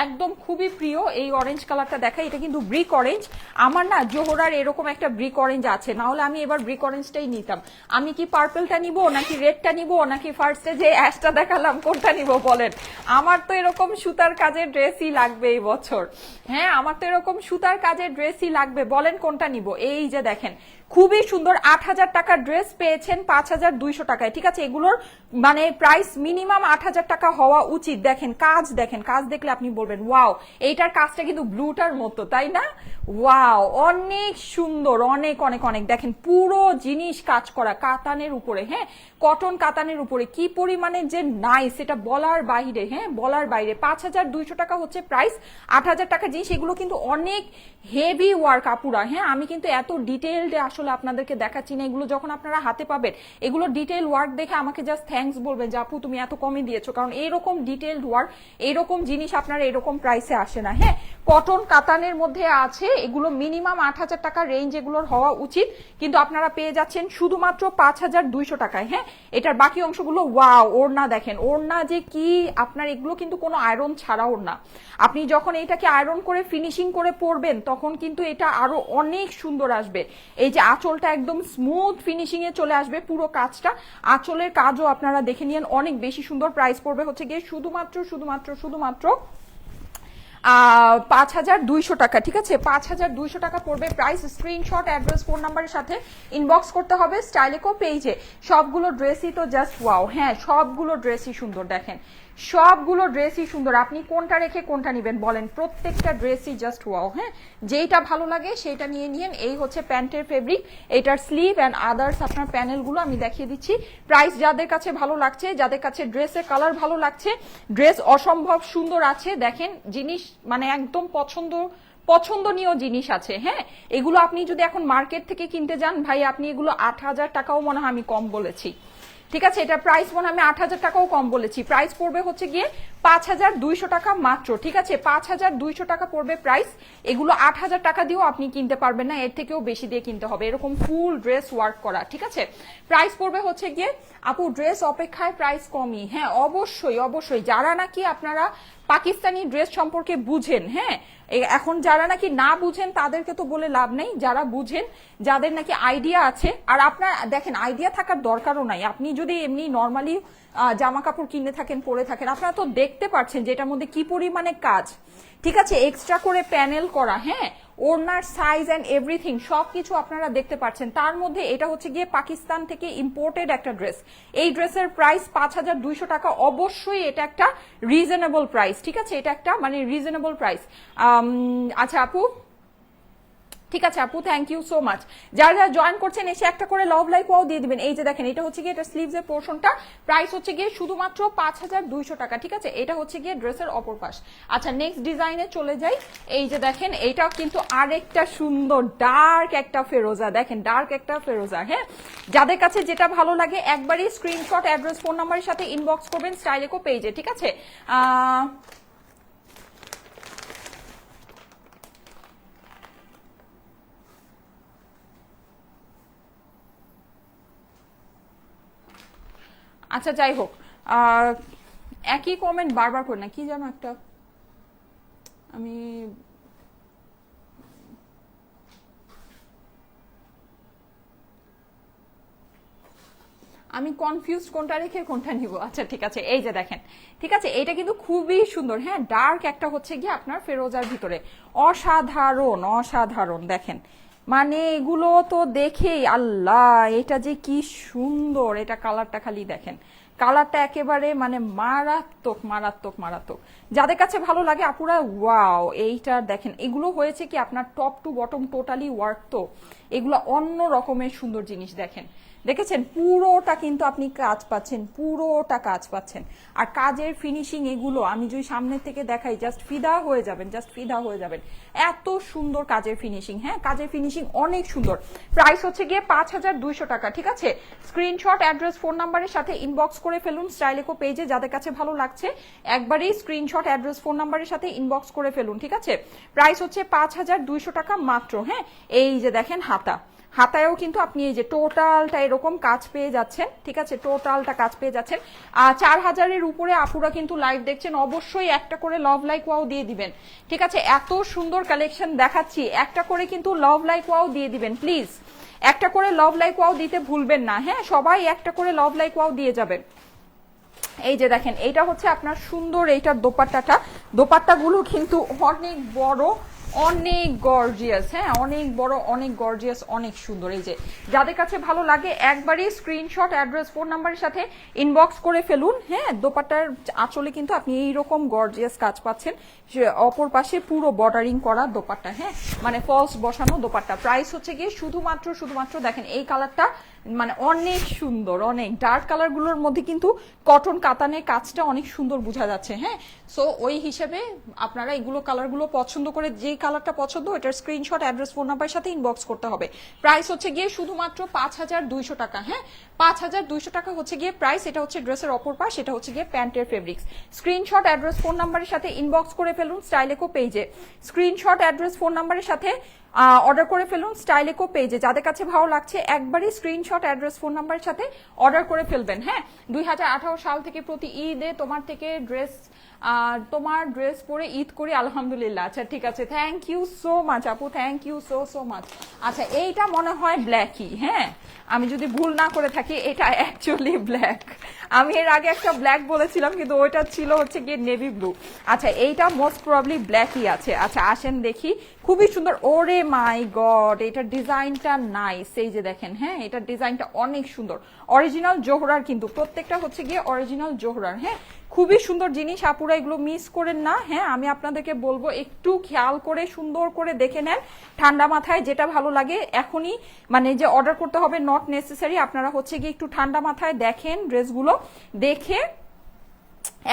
Speaker 1: একদম খুবই প্রিয় এই অরেঞ্জ কালারটা দেখাই, এটা কিন্তু ব্রিক অরেঞ্জ। আমার না জোহরার এরকম একটা ব্রিক অরেঞ্জ আছে, না হলে আমি এবার ব্রিক অরেঞ্জটাই নিতাম। আমি কি পার্পলটা নিব নাকি রেডটা নিব নাকি ফার্স্টে যে অ্যাশটা দেখালাম কোনটা নিব বলেন? আমার তো এরকম সুতার কাজের ড্রেসই লাগবে এই বছর। হ্যাঁ, আমার তো এরকম সুতার কাজের ড্রেসই লাগবে, বলেন কোনটা নিব? এই যে দেখেন খুবই সুন্দর 8000 টাকার ড্রেস পেয়েছেন 5200 টাকায়, ঠিক আছে। এগুলোর মানে প্রাইস মিনিমাম 8000 টাকা হওয়া উচিত। দেখেন কাজ, দেখেন কাজ দেখলে আপনি বলবেন ওয়াও, এইটার কাজটা কিন্তু ব্লুটার মতো, তাই না? ওয়াও, অনেক সুন্দর, অনেক অনেক অনেক। দেখেন পুরো জিনিস কাজ করা কাতানের উপরে, হ্যাঁ কটন কাতানের উপরে, কি পরিমাণে যে নাইস এটা বলার বাইরে। হ্যাঁ, বলার বাইরে। 5200 টাকা হচ্ছে প্রাইস। 8000 টাকা জিনিস, এগুলো কিন্তু অনেক হেভি ওয়ার্ক আপুরা। হ্যাঁ, আমি কিন্তু এত ডিটেইলড আসলে আপনাদেরকে দেখাচ্ছি না, এগুলো যখন আপনারা হাতে পাবেন এগুলো ডিটেইল ওয়ার্ক দেখে আমাকে জাস্ট থ্যাঙ্কস বলবেন যে আপু তুমি এত কমে দিয়েছো, কারণ এইরকম ডিটেইলড ওয়ার্ক এইরকম জিনিস আপনার এরকম প্রাইসে আসে না। হ্যাঁ, কটন কাতানের মধ্যে আছে, এগুলো মিনিমাম 8000 টাকা রেঞ্জ এগুলোর হওয়া উচিত, কিন্তু আপনারা পেয়ে যাচ্ছেন শুধুমাত্র 5200 টাকায়। হ্যাঁ, এটার বাকি অংশগুলো ওয়াও, ওড়না দেখেন, ওড়না যে কি আপনার, এগুলো কিন্তু কোনো আয়রন ছাড়া ওড়না। আপনি যখন এটাকে আয়রন করে ফিনিশিং করে পরবেন তখন কিন্তু এটা আরো অনেক সুন্দর আসবে। এই যে আঁচলটা একদম স্মুথ ফিনিশিং এ চলে আসবে পুরো কাজটা, আঁচলের কাজও আপনারা দেখে নিন অনেক বেশি সুন্দর। প্রাইস পড়বে হচ্ছে গিয়ে শুধুমাত্র শুধুমাত্র শুধুমাত্র 5200 টাকা, ঠিক আছে। 5200 টাকা পড়বে প্রাইস। স্ক্রিনশট, অ্যাড্রেস, ফোন নাম্বারের সাথে ইনবক্স করতে হবে স্টাইলেকো পেজে। সবগুলো ড্রেসই তো জাস্ট ওয়াও। হ্যাঁ, সবগুলো ড্রেসই সুন্দর, দেখেন সবগুলো ড্রেসই সুন্দর। আপনি কোনটা রেখে কোনটা নেবেন বলেন? প্রত্যেকটা ড্রেসই জাস্ট ওয়াও। হ্যাঁ, যেইটা ভালো লাগে সেটা নিয়ে নিন। এই হচ্ছে প্যান্টের ফেব্রিক, এটার স্লিভ অ্যান্ড আদার্স আপনার প্যানেলগুলো আমি দেখিয়ে দিচ্ছি। প্রাইস যাদের কাছে ভালো লাগছে, যাদের কাছে ড্রেসের কালার ভালো লাগছে, ড্রেস অসম্ভব সুন্দর আছে, দেখেন জিনিস মানে একদম পছন্দনীয় জিনিস আছে। হ্যাঁ, এগুলো আপনি যদি এখন মার্কেট থেকে কিনতে যান ভাই, আপনি এগুলো 8000 টাকাও মনে হয় আমি কম বলেছি, ঠিক আছে। এটা প্রাইস মনে হয় আমি 8000 টাকাও কম বলেছি। প্রাইস পড়বে হচ্ছে গিয়ে 5200 টাকা মাত্র, ঠিক আছে। 5200 টাকা পড়বে প্রাইস। এগুলো 8000 টাকা দিয়েও আপনি কিনতে পারবেন না, এর থেকেও বেশি দিয়ে কিনতে হবে, এরকম ফুল ড্রেস ওয়ার্ক করা, ঠিক আছে। প্রাইস পড়বে হচ্ছে গিয়ে আপু ড্রেস অপেক্ষায় প্রাইস কমই। হ্যাঁ, অবশ্যই অবশ্যই। যারা নাকি আপনারা পাকিস্তানি ড্রেস সম্পর্কে বুঝেন, হ্যাঁ এখন যারা নাকি না বুঝেন তাদেরকে তো বলে লাভ নেই, যারা বুঝেন, যাদের নাকি আইডিয়া আছে, আর আপনার দেখেন আইডিয়া থাকার দরকারও নাই। আপনি যদি এমনি নর্মালি জামা কাপড় কিনে থাকেন, পরে থাকেন, আপনারা তো দেখতে পাচ্ছেন যে এটার মধ্যে কি পরিমাণে কাজ, ঠিক আছে, এক্সট্রা করে প্যানেল করা। হ্যাঁ, ওড়নার সাইজ এন্ড এভরিথিং সবকিছু আপনারা দেখতে পাচ্ছেন। তার মধ্যে এটা হচ্ছে গিয়ে পাকিস্তান থেকে ইম্পোর্টেড একটা ড্রেস। এই ড্রেসের প্রাইস 5200 টাকা। অবশ্যই এটা একটা রিজনেবল প্রাইস, ঠিক আছে, এটা একটা মানে রিজনেবল প্রাইস। আচ্ছা আপু, ঠিক আছে আপু, থ্যাংক ইউ সো মাচ। যারা যারা জয়েন করছেন এসে একটা করে লাভ লাইক ওয়াও দিয়ে দিবেন। এই যে দেখেন এটা হচ্ছে গিয়ে এটা স্লিভস এর পোর্শনটা, প্রাইস হচ্ছে গিয়ে শুধুমাত্র 5200 টাকা। ঠিক আছে, এটা হচ্ছে গিয়ে ড্রেসের অপর পাশ। আচ্ছা নেক্সট ডিজাইনে চলে যাই। এই যে দেখেন এইটাও কিন্তু আরেকটা সুন্দর ডার্ক একটা ফেরোজা, দেখেন ডার্ক একটা ফেরোজা। হ্যাঁ, যাদের কাছে যেটা ভালো লাগে একবারই স্ক্রিনশট, অ্যাড্রেস, ফোন নাম্বারের সাথে ইনবক্স করবেন স্টাইলেকো পেজে। ঠিক আছে, আচ্ছা যাই হোক, একই কমেন্ট বারবার করে না, কি জানো একটা আমি আমি কনফিউজ কোনটা রেখে কোনটা নিব। আচ্ছা ঠিক আছে, এই যে দেখেন, ঠিক আছে এটা কিন্তু খুবই সুন্দর। হ্যাঁ, ডার্ক একটা হচ্ছে গিয়ে আপনার ফেরোজার ভিতরে, অসাধারণ অসাধারণ। দেখেন মানে এগুলো তো দেখেই আল্লাহ, এটা যে কি সুন্দর, এটা কালারটা খালি দেখেন, কালারটা একেবারে মানে মারাত্মক মারাত্মক মারাত্মক। যাদের কাছে ভালো লাগে আপুরা ওয়াও, এইটা দেখেন এগুলো হয়েছে কি আপনার top to bottom totally work, তো এগুলো অন্য রকমের সুন্দর জিনিস। দেখেন দেখেছেন পুরোটা কিন্তু আপনি কাজ পাচ্ছেন, পুরোটা কাজ পাচ্ছেন। আর কাজের ফিনিশিং এগুলো আমি যদি সামনের থেকে দেখাই জাস্ট ফিদা হয়ে যাবেন, জাস্ট ফিদা হয়ে যাবেন, এত সুন্দর কাজের ফিনিশিং। হ্যাঁ, কাজের ফিনিশিং অনেক সুন্দর। প্রাইস হচ্ছে গিয়ে 5200 টাকা। ঠিক আছে, স্ক্রিনশট, অ্যাড্রেস, ফোন নাম্বারের সাথে ইনবক্স করে ফেলুন স্টাইলেকো পেজে। যাদের কাছে ভালো লাগছে একবারেই স্ক্রিনশট, অ্যাড্রেস, ফোন নাম্বারের সাথে ইনবক্স করে ফেলুন। ঠিক আছে, প্রাইস হচ্ছে 5200 টাকা মাত্র। হ্যাঁ, এই যে দেখেন হাতা, হাতায়ও কিন্তু আপনি এই যে টোটালটা এরকম কাজ পেয়ে যাচ্ছেন। ঠিক আছে, টোটালটা কাজ পেয়ে যাচ্ছেন। 4000-এর উপরে আপুরা কিন্তু লাইভ দেখছেন, অবশ্যই একটা করে লাভ লাইক ওয়াও দিয়ে দিবেন। ঠিক আছে, এত সুন্দর কালেকশন দেখাচ্ছি, একটা করে কিন্তু লাভ লাইক ওয়াও দিয়ে দিবেন প্লিজ, একটা করে লাভ লাইক ওয়াও দিতে ভুলবেন না। হ্যাঁ, সবাই একটা করে লাভ লাইক ওয়াও দিয়ে যাবেন। এই যে দেখেন এইটা হচ্ছে আপনার সুন্দর, এইটার দোপাট্টাটা, দোপাট্টাগুলো কিন্তু অনেক বড়, অনেক গর্জিয়াস। হ্যাঁ, অনেক বড়, অনেক গর্জিয়াস, অনেক সুন্দর। এই যে যাদের কাছে ভালো লাগে একবারই স্ক্রিনশট, অ্যাড্রেস, ফোন নাম্বারের সাথে ইনবক্স করে ফেলুন। হ্যাঁ, দোপাট্টার আঁচলে কিন্তু আপনি এইরকম গর্জিয়াস কাজ পাচ্ছেন, অপর পাশে পুরো বর্ডারিং করা দোপাট্টা। হ্যাঁ, মানে ফলস বসানো দোপাট্টা। প্রাইস হচ্ছে গিয়ে শুধুমাত্র শুধুমাত্র দেখেন এই কালারটা মানে অনেক সুন্দর, অনেক ডার্ক কালার গুলোর মধ্যে কিন্তু কটন কাতানের কাজটা অনেক সুন্দর বোঝা যাচ্ছে। হ্যাঁ, সো ওই হিসেবে আপনারা এগুলো কালারগুলো পছন্দ করে যেই কালারটা পছন্দ ওইটার স্ক্রিনশট, অ্যাড্রেস, ফোন নাম্বারের সাথে ইনবক্স করতে হবে। প্রাইস হচ্ছে গিয়ে শুধুমাত্র 5200 টাকা। হ্যাঁ, 5200 টাকা হচ্ছে গিয়ে প্রাইস। এটা হচ্ছে ড্রেসের অপর পাশ, এটা হচ্ছে গিয়ে প্যান্টের ফেব্রিক্স। স্ক্রিনশট, অ্যাড্রেস, ফোন নাম্বারের সাথে ইনবক্স করে ফেলুন স্টাইলেকো পেজে। স্ক্রিনশট, অ্যাড্রেস, ফোন নাম্বারের সাথে অর্ডার করে ফেলুন স্টাইলেকো পেজে। যাদের কাছে ভালো লাগছে একবারই স্ক্রিনশট, অ্যাড্রেস, ফোন নাম্বারের সাথে অর্ডার করে ফেলবেন। হ্যাঁ, 2018 সাল থেকে প্রতি ঈদে তোমার থেকে ড্রেস, তোমার ড্রেস পরে ঈদ করি আলহামদুলিল্লাহ। আচ্ছা ঠিক আছে, থ্যাংক ইউ সো মাচ আপু, thank you so so much. আচ্ছা এইটা মনে হয় ব্ল্যাকই, হ্যাঁ আমি যদি ভুল না করে থাকি এটা অ্যাকচুয়ালি ব্ল্যাক। আমি এর আগে একটা ব্ল্যাক বলেছিলাম কিন্তু ওইটা ছিল হচ্ছে গিয়ে নেভি ব্লু। আচ্ছা এইটা মোস্ট প্রবাবলি ব্ল্যাকই আছে। আচ্ছা আসেন দেখি, খুবই সুন্দর। ওরে মাই গড, এটার ডিজাইনটা নাইস। এই যে দেখেন, হ্যাঁ এটার ডিজাইনটা অনেক সুন্দর, অরিজিনাল জোহরার কিন্তু প্রত্যেকটা হচ্ছে গিয়ে অরিজিনাল জোহরার। হ্যাঁ, খুবই সুন্দর জিনিস আপুরা, এগুলো মিস করেন না। হ্যাঁ, আমি আপনাদেরকে বলবো একটু খেয়াল করে সুন্দর করে দেখে নেন, ঠান্ডা মাথায় যেটা ভালো লাগে এখনই মানে যে অর্ডার করতে হবে নট নেসেসারি। আপনারা হচ্ছে গিয়ে একটু ঠান্ডা মাথায় দেখেন ড্রেসগুলো, দেখে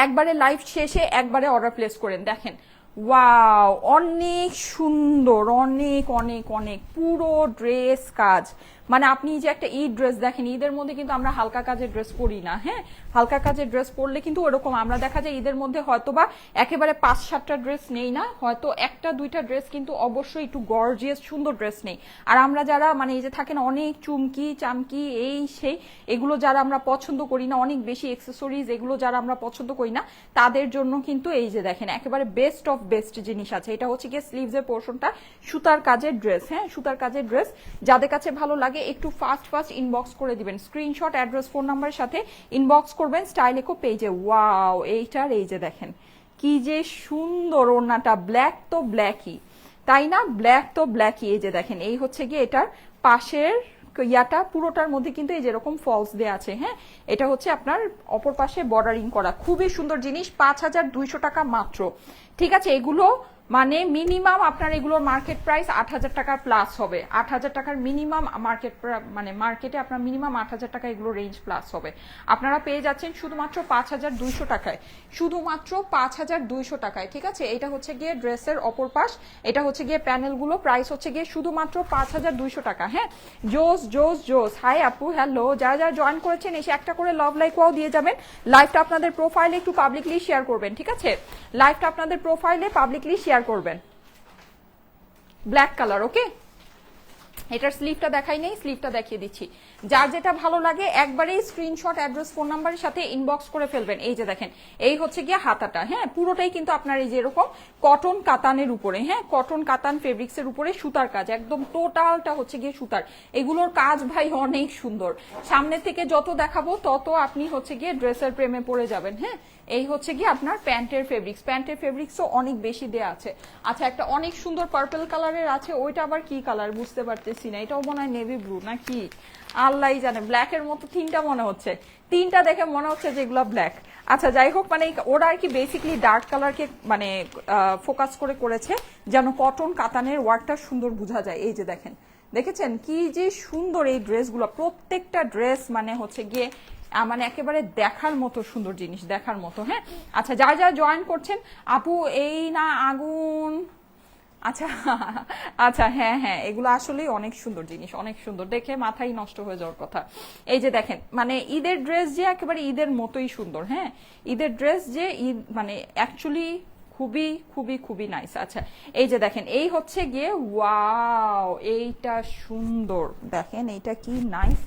Speaker 1: একবারে লাইভ শেষে একবারে অর্ডার প্লেস করেন। দেখেন ওয়াও, অনেক সুন্দর, অনেক অনেক অনেক পুরো ড্রেস কাজ। মানে আপনি যে একটা ঈদ ড্রেস দেখেন, ঈদের মধ্যে কিন্তু আমরা হালকা কাজের ড্রেস পরি না। হ্যাঁ, হালকা কাজের ড্রেস পরলে কিন্তু ওরকম আমরা দেখা যায় ঈদের মধ্যে হয়তো বা একেবারে 5-7টা ড্রেস নেই না, হয়তো 1-2টা ড্রেস কিন্তু অবশ্যই একটু গর্জিয়াস সুন্দর ড্রেস নেই। আর আমরা যারা মানে এই যে থাকেন অনেক চুমকি চামকি এই সেই এগুলো যারা আমরা পছন্দ করি না, অনেক বেশি এক্সেসরিজ এগুলো যারা আমরা পছন্দ করি না, তাদের জন্য কিন্তু এই যে দেখেন একেবারে বেস্ট অফ বেস্ট জিনিস আছে। এটা হচ্ছে গিয়ে স্লিভসের পোর্শনটা সুতার কাজের ড্রেস। হ্যাঁ, সুতার কাজের ড্রেস। যাদের কাছে ভালো লাগে একটু ফাস্ট ফাস্ট ইনবক্স করে দিবেন, স্ক্রিনশট, অ্যাড্রেস, ফোন নাম্বারের সাথে ইনবক্স করবেন স্টাইলেকো পেজে। ওয়াও, এইটার এই যে দেখেন কি যে সুন্দর ওড়নাটা, ব্ল্যাক তো ব্ল্যাকই তাই না, ব্ল্যাক তো ব্ল্যাকই। এই যে দেখেন এই হচ্ছে গিয়ে এটার পাশের ইয়াটা, পুরোটার মধ্যে কিন্তু এই যেরকম ফলস দেয়া আছে। হ্যাঁ, এটা হচ্ছে আপনার অপর পাশে বর্ডারিং করা, খুবই সুন্দর জিনিস। 5200 টাকা মাত্র। ঠিক আছে, এগুলো মানে মিনিমাম আপনার এগুলোর মার্কেট প্রাইস 8,000 টাকার প্লাস হবে। 8,000 টাকার মিনিমাম মার্কেট, মানে মার্কেটে আপনার মিনিমাম 8,000 টাকা এগুলো রেঞ্জ প্লাস হবে। আপনারা পেয়ে যাচ্ছেন শুধুমাত্র 5,200 টাকায়, শুধুমাত্র 5,200 টাকায়। ঠিক আছে, এটা হচ্ছে গিয়ে ড্রেসের অপর পাশ, এটা হচ্ছে গিয়ে প্যানেলগুলো, প্রাইস হচ্ছে গিয়ে শুধুমাত্র 5,200 টাকা। হ্যাঁ, জোস জোস জোস। হাই আপু, হ্যালো। যারা যারা জয়েন করেছেন এসে একটা করে লাভ লাইক ওয়াও দিয়ে যাবেন। লাইভটা আপনাদের প্রোফাইলে একটু পাবলিকলি শেয়ার করবেন। ঠিক আছে, লাইভটা আপনাদের প্রোফাইলে পাবলিকলি শেয়ার করবেন। ব্ল্যাক কালার, ওকে। এটার স্লিভটা দেখাই নেই, স্লিভটা দেখিয়ে দিচ্ছি। যার যেটা ভালো লাগে একবারেই স্ক্রিনশট, অ্যাড্রেস, ফোন নাম্বারের সাথে ইনবক্স করে ফেলবেন। এই যে দেখেন, এই হচ্ছে গিয়ে হাতাটা। হ্যাঁ, পুরোটাই কিন্তু আপনার এই যে এরকম কটন কাতানের উপরে, হ্যাঁ কটন কাতান ফেব্রিক্স এর উপরে সুতার কাজ, একদম টোটালটা হচ্ছে গিয়ে সুতার। এগুলোর কাজ ভাই অনেক সুন্দর, সামনে থেকে যত দেখাবো তত আপনি হচ্ছে গিয়ে ড্রেসের প্রেমে পড়ে যাবেন। হ্যাঁ, এই হচ্ছে গিয়ে আপনার প্যান্টের ফেব্রিক্স, প্যান্টের ফেব্রিক্সও অনেক বেশি দেয়া আছে। আচ্ছা, একটা অনেক সুন্দর পার্পল কালারের আছে, ওইটা আবার কি কালার বুঝতে পারতেছি না, এটাও মনে হয় নেভি ব্লু নাকি আল্লাহ জানে। ব্ল্যাকের মতো তিনটা মনে হচ্ছে, তিনটা দেখে মনে হচ্ছে যে এগুলো ব্ল্যাক। আচ্ছা যাই হোক, মানে ওরা আর কি বেসিকলি ডার্ক কালারকে মানে ফোকাস করে করেছে যেন কটন কাতানের ওয়ার্কটা সুন্দর বোঝা যায়। এই যে দেখেন, দেখেছেন কি যে সুন্দর এই ড্রেসগুলো, প্রত্যেকটা ড্রেস মানে হচ্ছে গিয়ে মানে একেবারে দেখার মতো সুন্দর জিনিস, দেখার মতো। হ্যাঁ, আচ্ছা যারা যারা জয়েন করছেন, আপু এই না আগুন, আচ্ছা আচ্ছা, হ্যাঁ হ্যাঁ, এগুলো আসলেই অনেক সুন্দর জিনিস, অনেক সুন্দর, দেখে মাথায় নষ্ট হয়ে যাওয়ার কথা। এই যে দেখেন, মানে ঈদের ড্রেস যে একেবারে ঈদের মতোই সুন্দর। হ্যাঁ, ঈদের ড্রেস যে ঈদ মানে অ্যাকচুয়ালি খুবই খুবই খুবই নাইস। আচ্ছা এই যে দেখেন, এই হচ্ছে গিয়ে ওয়াও, এইটা সুন্দর, দেখেন এইটা কি নাইস,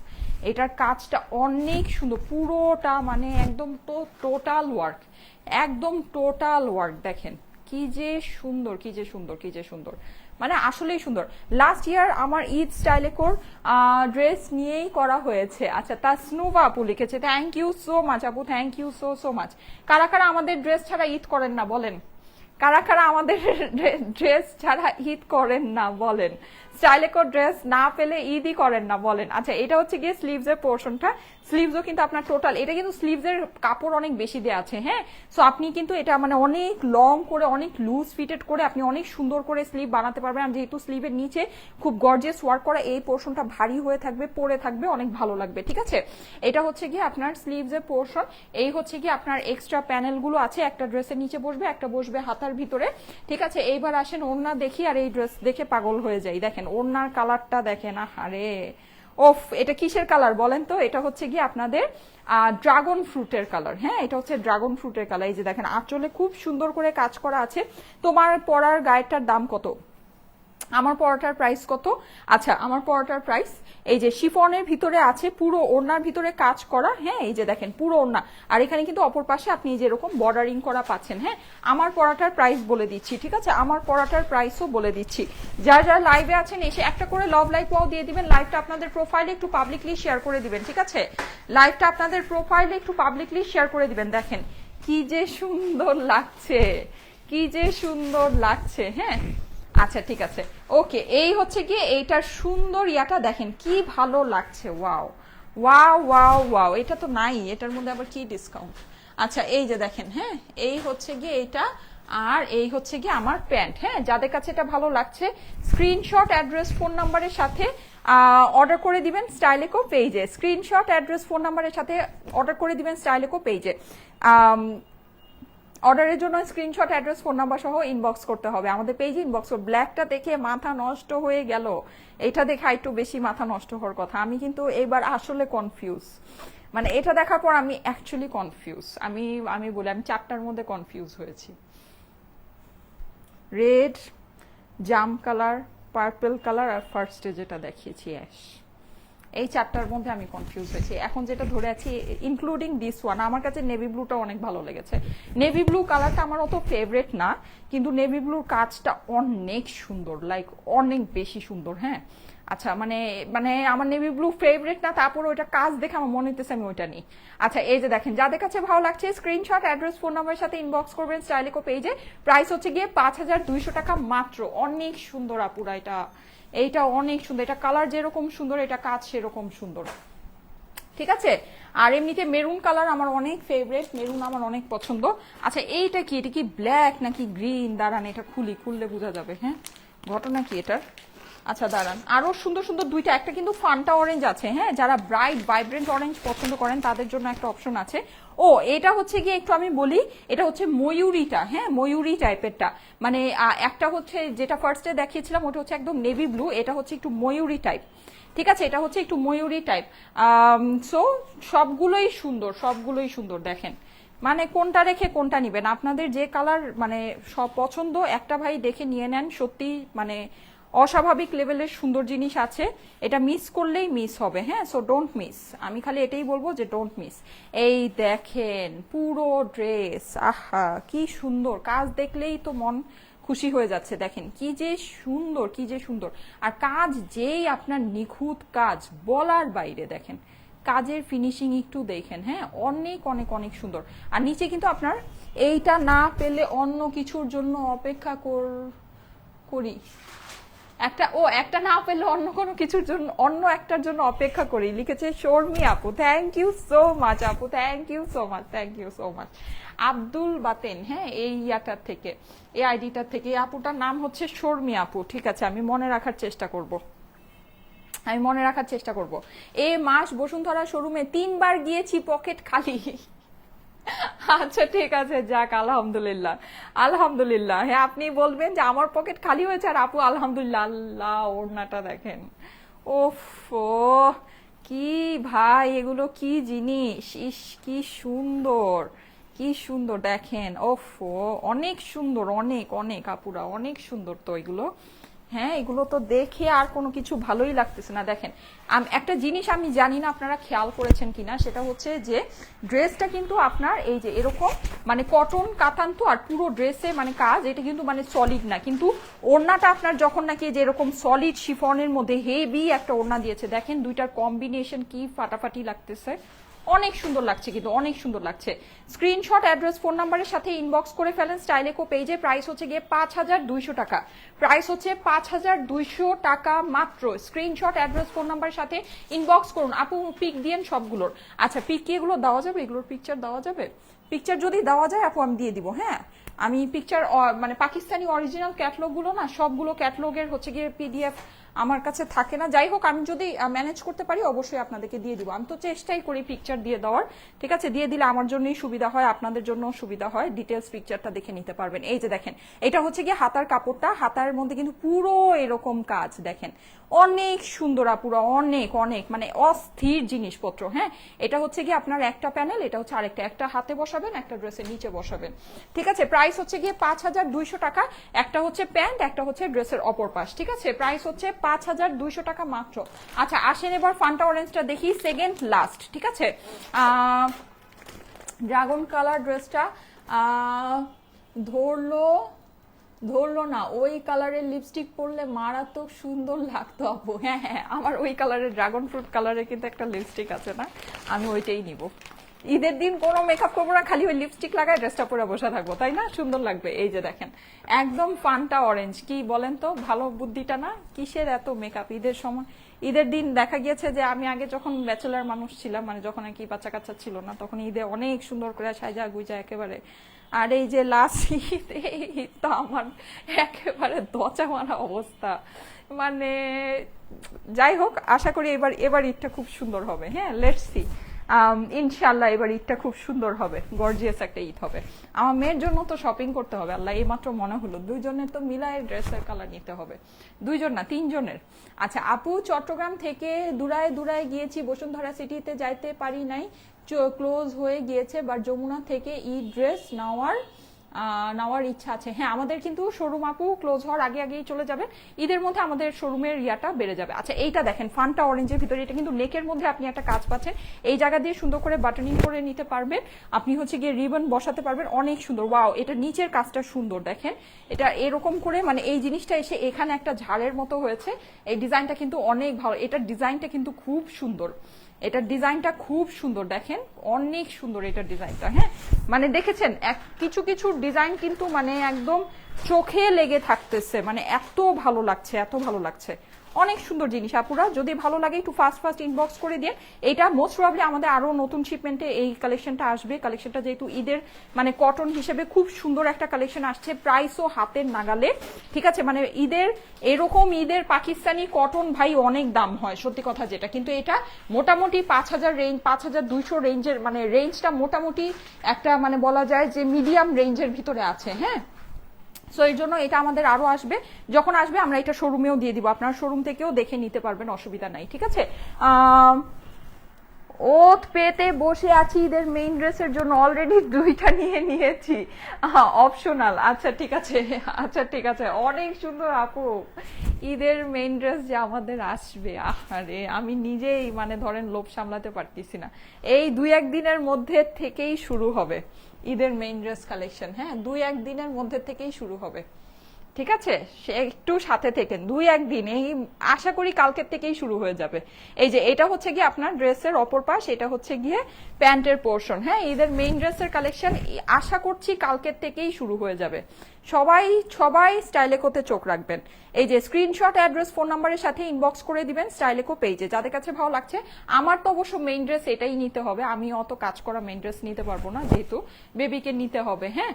Speaker 1: এটার কাজটা অনেক সুন্দর, পুরোটা মানে একদম তো টোটাল ওয়ার্ক, একদম টোটাল ওয়ার্ক। দেখেন কি যে সুন্দর, কি যে সুন্দর, কি যে সুন্দর, মানে আসলেই সুন্দর। লাস্ট ইয়ার আমার ঈদ স্টাইলে কোর ড্রেস নিয়েই করা হয়েছে। আচ্ছা, তা স্নুভা আপু লিখেছে, থ্যাংক ইউ সো মাচ আপু, thank you so so much. কারা কারা আমাদের ড্রেস ছাড়া ঈদ করেন না বলেন, কারা কারা আমাদের ড্রেস ছাড়া ঈদ করেন না বলেন, স্টাইলেকো ড্রেস না পেলে ঈদই করেন না বলেন। আচ্ছা, এটা হচ্ছে গিয়ে স্লিভস এর পোর্শনটা, স্লিভসও কিন্তু আপনার টোটাল, এটা কিন্তু স্লিভস এর কাপড় অনেক বেশি দেওয়া আছে। হ্যাঁ, সো আপনি কিন্তু এটা মানে অনেক লং করে, অনেক লুজ ফিটেড করে আপনি অনেক সুন্দর করে স্লিভ বানাতে পারবেন। আর যেহেতু স্লিভের নিচে খুব গর্জিয়াস ওয়ার্ক করা, এই পোর্শনটা ভারী হয়ে থাকবে, পরে থাকবে, অনেক ভালো লাগবে। ঠিক আছে, এটা হচ্ছে গিয়ে আপনার স্লিভস এর পোর্শন। এই হচ্ছে গিয়ে আপনার এক্সট্রা প্যানেল গুলো আছে, একটা ড্রেসের নিচে বসবে, একটা বসবে হাতার ভিতরে। ঠিক আছে, এইবার আসেন ওড়না দেখি, আর এই ড্রেস দেখে পাগল হয়ে যাই। দেখেন ওড়নার কালারটা দেখেন, আরে ওফ, এটা কিসের কালার বলেন তো? এটা হচ্ছে গিয়ে আপনাদের ড্রাগন ফ্রুটের কালার। হ্যাঁ, এটা হচ্ছে ড্রাগন ফ্রুটের কালার। এই যে দেখেন আঁচলে খুব সুন্দর করে কাজ করা আছে। তোমার পরার গায়েটার দাম কত? আমার পরোটার প্রাইস কত? আচ্ছা, আমার পরোটার প্রাইস এই যে শিফনের ভিতরে আছে, পুরো ওড়নার ভিতরে কাজ করা। হ্যাঁ, এই যে দেখেন পুরো ওড়না, আর এখানে কিন্তু অপর পাশে আপনি যেরকম বর্ডারিং করা পাচ্ছেন। হ্যাঁ, আমার পরোটার প্রাইস বলে দিচ্ছি। ঠিক আছে, আমার পরোটার প্রাইসও বলে দিচ্ছি। যারা যারা লাইভে আছেন এসে একটা করে লাভ লাইক ওয়াও দিয়ে দিবেন। লাইভটা আপনাদের প্রোফাইলে একটু পাবলিকলি শেয়ার করে দিবেন। ঠিক আছে, লাইভটা আপনাদের প্রোফাইলে একটু পাবলিকলি শেয়ার করে দিবেন। দেখেন কি যে সুন্দর লাগছে, কি যে সুন্দর লাগছে। হ্যাঁ, আচ্ছা ঠিক আছে, ওকে। এই হচ্ছে গিয়ে এইটার সুন্দর ইয়াটা দেখেন কি ভালো লাগছে, ওয়াও ওয়াও ওয়াও ওয়াও। এটা তো নাই, এটার মধ্যে আবার কি ডিসকাউন্ট। আচ্ছা এই যে দেখেন, হ্যাঁ এই হচ্ছে গিয়ে এটা, আর এই হচ্ছে গিয়ে আমার প্যান্ট। হ্যাঁ, যাদের কাছে এটা ভালো লাগছে স্ক্রিনশট, অ্যাড্রেস, ফোন নাম্বারের সাথে অর্ডার করে দিবেন স্টাইলেকো পেজে। স্ক্রিনশট, অ্যাড্রেস, ফোন নাম্বারের সাথে অর্ডার করে দিবেন স্টাইলেকো পেজে। অর্ডারের জন্য স্ক্রিনশট, অ্যাড্রেস, ফোন নাম্বার সহ ইনবক্স করতে হবে আমাদের পেজে। ইনবক্স ব্ল্যাকটা দেখে মাথা নষ্ট হয়ে গেল, এটা দেখে একটু বেশি মাথা নষ্ট হওয়ার কথা। আমি কিন্তু এবার আসলে কনফিউজ, মানে এটা দেখার পর আমি অ্যাকচুয়ালি কনফিউজ। আমি বলি আমি চারটার মধ্যে কনফিউজ হয়েছি। রেড, জাম কালার, পার্পল কালার, আর ফার্স্টে যেটা দেখিয়েছি অ্যাশ, এই চারটার মধ্যে আমি কনফিউজ হয়েছি। এখন যেটা ধরে আছি ইনক্লুডিং দিস ওয়ান, আমার কাছে নেভি ব্লুটা অনেক ভালো লেগেছে। নেভি ব্লু কালারটা আমার অত ফেভারেট না, কিন্তু নেভি ব্লুর কাজটা অনেক সুন্দর, লাইক অনেক বেশি সুন্দর। হ্যাঁ, আচ্ছা মানে মানে আমার নেভি ব্লু ফেভারিট না, তারপরে ওইটা কাজ দেখে আমার মনে হইতেছে আমি ওইটা নিই। আচ্ছা এই যে দেখেন, যাদের কাছে ভালো লাগছে স্ক্রিনশট, অ্যাড্রেস, ফোন নাম্বারের সাথে ইনবক্স করবেন স্টাইলিকো পেজে। প্রাইস হচ্ছে গিয়ে 5,200 টাকা মাত্র। অনেক সুন্দর আপুরা, এটা এইটা অনেক সুন্দর, এটা কালার যেরকম সুন্দর, এটা কাজ সেরকম সুন্দর। ঠিক আছে। আর এমনিতে মেরুন কালার আমার অনেক ফেভারিট, মেরুন আমার অনেক পছন্দ। আচ্ছা এইটা কি, এটা কি ব্ল্যাক নাকি গ্রিন? দাঁড়ান এটা খুললে বোঝা যাবে। হ্যাঁ ঘটনা কি এটার? আচ্ছা দাঁড়ান, আরো সুন্দর সুন্দর দুইটা, একটা কিন্তু ফান্টা অরেঞ্জ আছে। হ্যাঁ যারা ব্রাইট ভাইব্রেন্ট অরেঞ্জ পছন্দ করেন তাদের জন্য একটা অপশন আছে। ও এটা হচ্ছে গিয়ে একটু আমি বলি, এটা হচ্ছে ময়ূরীটা। হ্যাঁ ময়ূরী টাইপেরটা, মানে একটা হচ্ছে যেটা ফার্স্টে দেখিয়েছিলাম ওটা হচ্ছে একদম নেভি ব্লু, এটা হচ্ছে একটু ময়ূরী টাইপ। ঠিক আছে, এটা হচ্ছে একটু ময়ূরী টাইপ। সো সবগুলোই সুন্দর, সবগুলোই সুন্দর। দেখেন মানে কোনটা রেখে কোনটা নিবেন, আপনাদের যে কালার মানে সব পছন্দ একটা ভাই দেখে নিয়ে নেন। সত্যি মানে অস্বাভাবিক লেভেলের সুন্দর জিনিস আছে, এটা মিস করলেই মিস হবে। হ্যাঁ সো ডোন্ট মিস, আমি খালি এটাই বলবো যে ডোন্ট মিস। এই দেখেন পুরো ড্রেস, আহা কি সুন্দর, কাজ দেখলেই তো মন খুশি হয়ে যাচ্ছে। দেখেন কি যে সুন্দর, কি যে সুন্দর। আর কাজ যেই আপনার নিখুঁত কাজ, বলার বাইরে। দেখেন কাজের ফিনিশিং একটু দেখেন। হ্যাঁ অনেক অনেক অনেক সুন্দর। আর নিচে কিন্তু আপনার এইটা না পেলে অন্য কিছুর জন্য অপেক্ষা করি, একটা না পেলে অন্য কোনো কিছুর জন্য, অন্য একটার জন্য অপেক্ষা করি, লিখেছে শর্মি আপু। থ্যাংক ইউ সো মাচ আপু, thank you so much, thank you so much. Abdul Baten, হ্যাঁ এই ইয়াটার থেকে, এই আইডিটার থেকে। এই আপুটার নাম হচ্ছে শর্মি আপু। ঠিক আছে আমি মনে রাখার চেষ্টা করব, আমি মনে রাখার চেষ্টা করব। এ মাস বসুন্ধরা শোরুমে 3 বার গিয়েছি, পকেট খালি। আচ্ছা ঠিক আছে, যাক আলহামদুলিল্লাহ, আলহামদুলিল্লাহ। হ্যাঁ আপনি বলবেন যে আমার পকেট খালি হয়েছে, আর আপু আলহামদুলিল্লাহ। আল্লাহ ওড়নাটা দেখেন, ওফ কি ভাই এগুলো কি জিনিস, ইস কি সুন্দর, কি সুন্দর দেখেন। ওফ অনেক সুন্দর, অনেক অনেক আপুরা অনেক সুন্দর তো এগুলো। হ্যাঁ এগুলো তো দেখে আর কোনো কিছু ভালোই লাগতেছে না। দেখেন একটা জিনিস আমি জানি না আপনারা খেয়াল করেছেন কিনা, সেটা হচ্ছে যে ড্রেসটা কিন্তু আপনার এই যে এরকম মানে কটন কাতান তো, আর পুরো ড্রেসে মানে কাজ, এটা কিন্তু মানে সলিড না, কিন্তু ওড়নাটা আপনার যখন নাকি যে এরকম সলিড শিফনের মধ্যে হেভি একটা ওড়না দিয়েছে, দেখেন দুইটার কম্বিনেশন কি ফাটাফাটি লাগতেছে, অনেক সুন্দর লাগছে, কিন্তু অনেক সুন্দর লাগছে। স্ক্রিনশট অ্যাড্রেস ফোন নাম্বারের সাথে ইনবক্স করে ফেলেন স্টাইলেকো পেজে। প্রাইস হচ্ছে গিয়ে 5200 টাকা, প্রাইস হচ্ছে 5200 টাকা মাত্র। স্ক্রিনশট অ্যাড্রেস ফোন নাম্বারের সাথে ইনবক্স করুন। আপু পিক দিয়েন সবগুলোর। আচ্ছা পিক কি এগুলো দেওয়া যাবে, এগুলোর পিকচার দেওয়া যাবে? পিকচার যদি দেওয়া যায় আপু আমি দিয়ে দিব। হ্যাঁ আমি পিকচার মানে পাকিস্তানি অরিজিনাল ক্যাটলগ গুলো না, সবগুলো ক্যাটলগের হচ্ছে গিয়ে পিডিএফ আমার কাছে থাকে না। যাই হোক আমি যদি ম্যানেজ করতে পারি অবশ্যই আপনাদেরকে দিয়ে দিব। আমি তো চেষ্টাই করি পিকচার দিয়ে দেওয়ার। ঠিক আছে দিয়ে দিলে আমার জন্যই সুবিধা হয়, আপনাদের জন্য সুবিধা হয়, ডিটেলস পিকচারটা দেখে নিতে পারবেন। এই যে দেখেন এটা হচ্ছে গিয়ে হাতার কাপড়টা, হাতার মধ্যে কিন্তু পুরো এরকম কাজ দেখেন, অনেক সুন্দর আপুরা, অনেক অনেক মানে অস্থির জিনিসপত্র। হ্যাঁ এটা হচ্ছে গিয়ে আপনার একটা প্যানেল, এটা হচ্ছে আরেকটা, একটা হাতে বসাবেন একটা ড্রেসের নিচে বসাবেন। ঠিক আছে প্রাইস হচ্ছে গিয়ে 5200 টাকা, একটা হচ্ছে প্যান্ট একটা হচ্ছে ড্রেসের অপর পাশ। ঠিক আছে প্রাইস হচ্ছে 5200 টাকা মাত্র। আচ্ছা আসেন এবার ফান্টা অরেঞ্জটা দেখি, সেকেন্ড লাস্ট। ঠিক আছে ড্রাগন কালার ড্রেসটা ধরলো না, ওই কালারের লিপস্টিক পরলে মারাত্মক সুন্দর লাগতো আপু। হ্যাঁ হ্যাঁ আমার ওই কালারের ড্রাগন ফ্রুট কালারের কিন্তু একটা লিপস্টিক আছে না, আমি ওইটাই নিব। ঈদের দিন কোনো মেকআপ করবো না, খালি ওই লিপস্টিক লাগায় ড্রেসটা পরে বসে থাকবো, তাই না? সুন্দর লাগবে। এই যে দেখেন একদম ফান্টা অরেঞ্জ, কি বলেন তো ভালো বুদ্ধিটা না? কিসের এত মেকআপ ঈদের সময়? ঈদের দিন দেখা গিয়েছে যে আমি আগে যখন ব্যাচেলার মানুষ ছিলাম, মানে যখন আর কি বাচ্চা কাচ্চা ছিল না, তখন ঈদে অনেক সুন্দর করে সাজা গুজা একেবারে। আর এই যে লাস্ট ঈদ তো আমার একেবারে দচা মারা অবস্থা। মানে যাই হোক আশা করি এবার ঈদটা খুব সুন্দর হবে। হ্যাঁ লেটস সি, ইনশাল্লাহ এবার ঈদটা খুব সুন্দর হবে, গর্জিয়াস একটা ঈদ হবে। আমার মেয়ের জন্য তো শপিং করতে হবে, আল্লাহ এইমাত্র মনে হলো দুইজনের তো মিলায় ড্রেসের কালার নিতে হবে, দুইজন না তিনজনের। আচ্ছা আপু চট্টগ্রাম থেকে দুরায় গিয়েছি, বসুন্ধরা সিটিতে যাইতে পারি নাই, ক্লোজ হয়ে গিয়েছে, বাট যমুনা থেকে ঈদ ড্রেস নেওয়ার ইচ্ছা আছে। হ্যাঁ আমাদের কিন্তু শোরুম আপু ক্লোজ হওয়ার আগেই চলে যাবে, ঈদের মধ্যে আমাদের শোরুমের ইয়াটা বেড়ে যাবে। আচ্ছা এইটা দেখেন ফান্টা অরেঞ্জের ভিতরে, এটা কিন্তু নেকের মধ্যে আপনি একটা কাজ পাচ্ছেন, এই জায়গা দিয়ে সুন্দর করে বাটনিং করে নিতে পারবেন, আপনি হচ্ছে গিয়ে রিবন বসাতে পারবেন, অনেক সুন্দর। ওয়াও এটা নিচের কাজটা সুন্দর দেখেন, এটা এরকম করে মানে এই জিনিসটা এসে এখানে একটা ঝাড়ের মতো হয়েছে, এই ডিজাইনটা কিন্তু অনেক ভালো, এটার ডিজাইনটা কিন্তু খুব সুন্দর, এটার ডিজাইনটা খুব সুন্দর দেখেন, অনেক সুন্দর এটার ডিজাইনটা। হ্যাঁ মানে দেখেছেন কিছু কিছু ডিজাইন কিন্তু মানে একদম চোখে লেগে থাকতেছে, মানে এত ভালো লাগছে, এত ভালো লাগছে, অনেক সুন্দর জিনিস আপুরা, যদি ভালো লাগে একটু ফাস্ট ইনবক্স করে দিন। এটা মোস্ট প্রবাবলি আমাদের আরো নতুন শিপমেন্টে এই কালেকশনটা আসবে। কালেকশনটা যেহেতু ঈদের মানে কটন হিসেবে খুব সুন্দর একটা কালেকশন আসছে, প্রাইসও হাতের নাগালে, ঠিক আছে। মানে ঈদের এরকম ঈদের পাকিস্তানি কটন ভাই অনেক দাম হয় সত্যি কথা যেটা, কিন্তু এটা মোটামুটি 5000 রেঞ্জ, 5200 রেঞ্জের, মানে রেঞ্জটা মোটামুটি একটা মানে বলা যায় যে মিডিয়াম রেঞ্জের ভিতরে আছে, হ্যাঁ। সো এর জন্য এটা আমাদের আরো আসবে, যখন আসবে আমরা এটা শোরুমেও দিয়ে দিব, আপনারা শোরুম থেকেও দেখে নিতে পারবেন, অসুবিধা নাই, ঠিক আছে। ওত পেতে বসে আছি ঈদের মেইন ড্রেসের জন্য, অলরেডি 2টা নিয়ে নিয়েছি, অপশনাল। আচ্ছা ঠিক আছে, আচ্ছা ঠিক আছে, অনেক সুন্দর আপু ঈদের মেইন ড্রেস যে আমাদের আসবে, আরে আমি নিজেই মানে ধরেন লোভ সামলাতে পারতেছি না। এই 2-1 দিনের মধ্যে থেকেই শুরু হবে ঈদের মেইন ড্রেস কালেকশন, হ্যাঁ 2-1 দিনের মধ্যে থেকেই শুরু হবে, ঠিক আছে। সে একটু সাথে থেকেন, 2-1 দিন, এই আশা করি কালকের থেকেই শুরু হয়ে যাবে। এই যে এটা হচ্ছে গিয়ে আপনার ড্রেসের অপর পাশ, এটা হচ্ছে গিয়ে প্যান্টের পোর্শন, হ্যাঁ ঈদের মেইন ড্রেসের কালেকশন আশা করছি কালকের থেকেই শুরু হয়ে যাবে। সবাই সবাই স্টাইলেকোতে চোখ রাখবেন। এই যে স্ক্রিনশট, অ্যাড্রেস, ফোন নাম্বারের সাথে ইনবক্স করে দিবেন স্টাইলেকো পেজে, যাদের কাছে ভালো লাগছে। আমার তো অবশ্য মেইন ড্রেস এটাই নিতে হবে, আমি অত কাজ করা মেইন ড্রেস নিতে পারবো না, যেহেতু বেবিকে নিতে হবে, হ্যাঁ।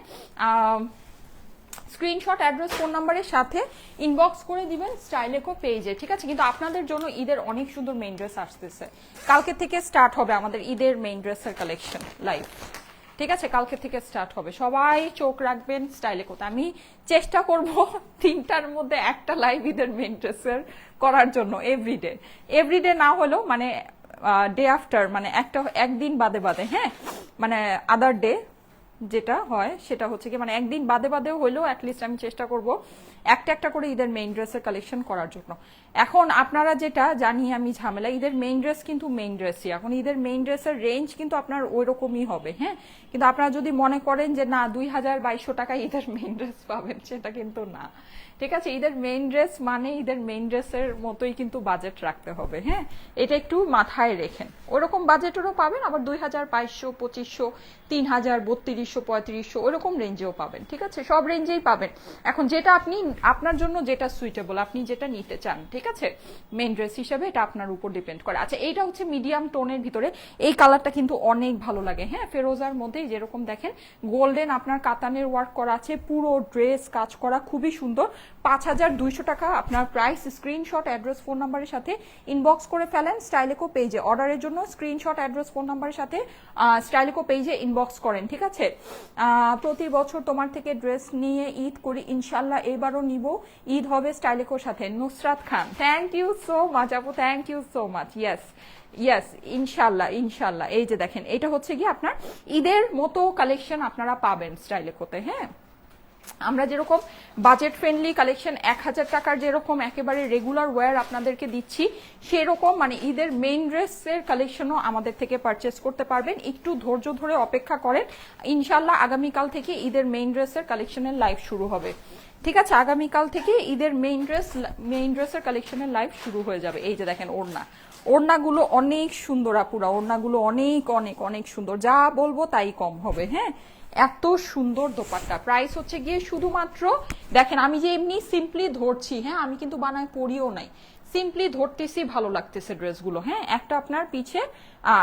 Speaker 1: স্ক্রিনশট, অ্যাড্রেস, ফোন নাম্বারের সাথে ইনবক্স করে দিবেন স্টাইলেকো পেজে, ঠিক আছে। কিন্তু আপনাদের জন্য ঈদের অনেক সুন্দর মেইন ড্রেস আসতেছে, কালকে থেকে স্টার্ট হবে আমাদের ঈদের মেইন ড্রেসের কালেকশন লাইভ, ঠিক আছে। কালকে থেকে স্টার্ট হবে, সবাই চোখ রাখবেন স্টাইলেকোতে। আমি চেষ্টা করব 3টার মধ্যে একটা লাইভ ঈদের মেইন ড্রেসের করার জন্য, এভরিডে না হলেও মানে ডে আফটার, মানে একদিন বাদে বাদে, হ্যাঁ মানে আদার ডে যেটা হয় সেটা হচ্ছে কি মানে একদিন বাদে বাদেও হইলেও অ্যাটলিস্ট আমি চেষ্টা করব একটা করে ঈদের মেইন ড্রেসের কালেকশন করার জন্য। এখন আপনারা যেটা জানি আমি ঝামেলা, ঈদের মেইন ড্রেস কিন্তু মেইন ড্রেসই, এখন ঈদের মেইন ড্রেসের রেঞ্জ কিন্তু আপনার ওই রকমই হবে, হ্যাঁ। কিন্তু আপনারা যদি মনে করেন যে না 2200 টাকায় ঈদের মেইন ড্রেস পাবেন, সেটা কিন্তু না, ঠিক আছে। ঈদের মেইন ড্রেস মানে ঈদের মেইন ড্রেসের মতোই কিন্তু বাজেট রাখতে হবে, হ্যাঁ এটা একটু মাথায় রেখেন। ওরকম বাজেটেরও পাবেন, আবার 2200, 2500, 3000, 3200, 3500 ওরকম রেঞ্জেও পাবেন, ঠিক আছে। সব রেঞ্জেই পাবেন। এখন যেটা আপনি আপনার জন্য যেটা সুইটেবল, আপনি যেটা নিতে চান, ঠিক আছে, মেইন ড্রেস হিসেবে এটা আপনার উপর ডিপেন্ড করে। আচ্ছা এইটা হচ্ছে মিডিয়াম টোনের ভিতরে, এই কালারটা কিন্তু অনেক ভালো লাগে, হ্যাঁ ফেরোজার মধ্যে যেরকম দেখেন গোল্ডেন আপনার কাতানের ওয়ার্ক করা আছে, পুরো ড্রেস কাজ করা, খুবই সুন্দর। 5200 টাকা আপনার প্রাইস। স্ক্রিনশট, অ্যাড্রেস, ফোন নাম্বারের সাথে ইনবক্স করে ফেলেন স্টাইলেকো পেজে। অর্ডারের জন্য স্ক্রিনশট, অ্যাড্রেস, ফোন নাম্বারের সাথে স্টাইলেকো পেজে ইনবক্স করেন, ঠিক আছে। প্রতি বছর তোমার থেকে ড্রেস নিয়ে ঈদ করি, ইনশাল্লাহ এবারও নিব, ঈদ হবে স্টাইলেকোর সাথে। Nusrat Khan, thank you so much আপু, thank you so much. Yes ইনশাল্লাহ ইনশাল্লাহ। এই যে দেখেন এটা হচ্ছে কি আপনার ঈদের মতো কালেকশন আপনারা পাবেন স্টাইলেকোতে, হ্যাঁ। আমরা যেরকম বাজেট ফ্রেন্ডলি কালেকশন 1000 টাকার যেরকম একেবারে রেগুলার ওয়্যার আপনাদেরকে দিচ্ছি, সেরকম মানে ঈদের মেইন ড্রেসের কালেকশনও আমাদের থেকে পারচেস করতে পারবেন। একটু ধৈর্য ধরে অপেক্ষা করেন, ইনশাল্লাহ আগামীকাল থেকে ঈদের মেইন ড্রেসের কালেকশনের লাইভ শুরু হবে, ঠিক আছে। আগামীকাল থেকে ঈদের মেইন ড্রেসের কালেকশনের লাইভ শুরু হয়ে যাবে। এই যে দেখেন ওড়নাগুলো অনেক সুন্দর আপুরা, ওড়নাগুলো অনেক অনেক অনেক সুন্দর, যা বলবো তাই কম হবে, হ্যাঁ এত সুন্দর দোপাট্টা। প্রাইস হচ্ছে গিয়ে শুধুমাত্র দেখেন, আমি যে এমনি সিম্পলি ধরছি, হ্যাঁ আমি কিন্তু বানায় পরিও নাই, সিম্পলি ধরতেছি, ভালো লাগতেছে ড্রেসগুলো, হ্যাঁ একটা আপনার পিছে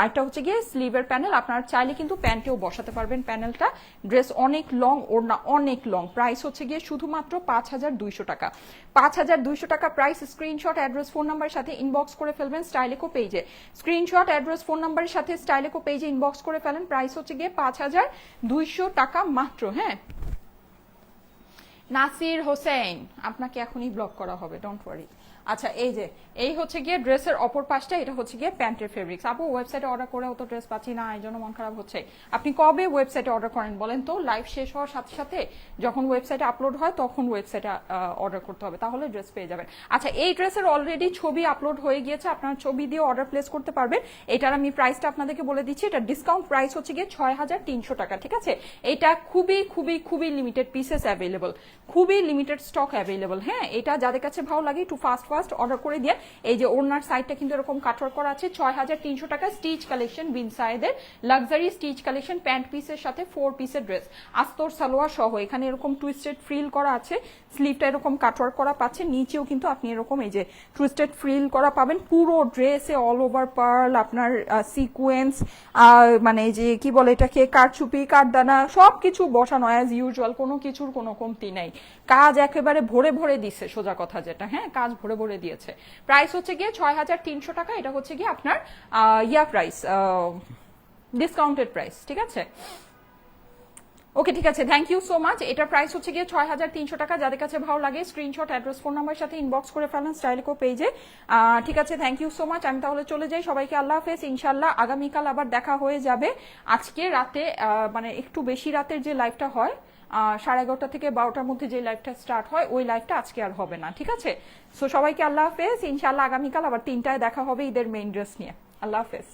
Speaker 1: একটা হচ্ছে গিয়ে স্লিভের প্যানেল, আপনারা চাইলে কিন্তু প্যান্টেও বসাতে পারবেন প্যানেলটা। ড্রেস অনেক লং, ওড়না অনেক লং। প্রাইস হচ্ছে গিয়ে শুধুমাত্র 5200 টাকা, 5200 টাকা প্রাইস। স্ক্রিনশট, অ্যাড্রেস, ফোন নাম্বারের সাথে ইনবক্স করে ফেলবেন স্টাইলেকো পেজে। স্ক্রিনশট, অ্যাড্রেস, ফোন নাম্বারের সাথে স্টাইলেকো পেজে ইনবক্স করে ফেলেন। প্রাইস হচ্ছে গিয়ে 5200 টাকা মাত্র, হ্যাঁ। নাসির হোসেন, আপনাকে এখনই ব্লক করা হবে, ডোন্ট ওয়ারি। আচ্ছা এই হচ্ছে গিয়ে ড্রেসের অপর পাশটা, এটা হচ্ছে গিয়ে প্যান্টের ফেব্রিক্স। আপু ওয়েবসাইটে অর্ডার করে অত ড্রেস পাচ্ছি না, এই জন্য মন খারাপ হচ্ছে। আপনি কবে ওয়েবসাইটে অর্ডার করেন বলেন তো? লাইভ শেষ হওয়ার সাথে সাথে যখন ওয়েবসাইটে আপলোড হয় তখন ওয়েবসাইটে অর্ডার করতে হবে, তাহলে ড্রেস পেয়ে যাবেন। আচ্ছা এই ড্রেসের অলরেডি ছবি আপলোড হয়ে গিয়েছে, আপনার ছবি দিয়ে অর্ডার প্লেস করতে পারবেন। এটার আমি প্রাইসটা আপনাদেরকে বলে দিচ্ছি, এটা ডিসকাউন্ট প্রাইস হচ্ছে গিয়ে 6300 টাকা, ঠিক আছে। এটা খুবই খুবই খুবই লিমিটেড পিসেস অ্যাভেলেবল, খুবই লিমিটেড স্টক অ্যাভেলেবল, হ্যাঁ। এটা যাদের কাছে ভালো লাগে একটু ফাস্ট ফাস্ট অর্ডার করে দিয়ে। এই যে ওড়নার সাইডটা কিন্তু এরকম কাটওয়ার্ক করা আছে, 6300 টাকা স্টিচ কালেকশন, বিনসাইদের লাক্সারি স্টিচ কালেকশন, প্যান্ট পিসের সাথে 4 পিসের ড্রেস, আস্তর সালোয়ার সহ। এখানে এরকম টুইস্টেড ফ্রিল করা আছে, স্লিভটা এরকম কাটওয়ার্ক করা পাচ্ছেন, নিচেও কিন্তু আপনি এরকম এই যে টুইস্টেড ফ্রিল করা পাবেন। পুরো ড্রেসে অল ওভার পার্ল, আপনার সিকোয়েন্স, মানে যে কি বলে এটাকে, কারচুপি কারদানা সবকিছু বসানো অ্যাজ ইউজুয়াল, কোনো কিছুর কোনো কমতি নাই। কাজ একেবারে ভরে ভরে দিচ্ছে, সোজা কথা যেটা, হ্যাঁ কাজ ভরে ভরে দিয়েছে। প্রাইস হচ্ছে গিয়ে 6300 টাকা। এটা হচ্ছে গিয়ে আপনার প্রাইস, ডিসকাউন্টেড প্রাইস, ঠিক আছে। ওকে ঠিক আছে, থ্যাংক ইউ সো মাচ। এটার প্রাইস হচ্ছে গিয়ে 6300 টাকা। যাদের কাছে ভালো লাগে স্ক্রিনশট, অ্যাড্রেস, ফোন নাম্বার সাথে ইনবক্স করে ফেলেন স্টাইলিকো পেজে। ঠিক আছে, থ্যাংক ইউ সো মাচ। আমি তাহলে চলে যাই, সবাইকে আল্লাহ হাফেজ। ইনশাল্লাহ আগামীকাল আবার দেখা হয়ে যাবে। আজকে রাতে মানে একটু বেশি রাতের যে লাইভটা হয়, 11:30 থেকে 12টার মধ্যে যে লাইভটা স্টার্ট হয়, ওই লাইভটা আজকে আর হবে না, ঠিক আছে। সো সবাইকে আল্লাহ হাফেজ। ইনশাল্লাহ আগামীকাল আবার 3টায় দেখা হবে ঈদের মেইন ড্রেস নিয়ে। আল্লাহ হাফেজ।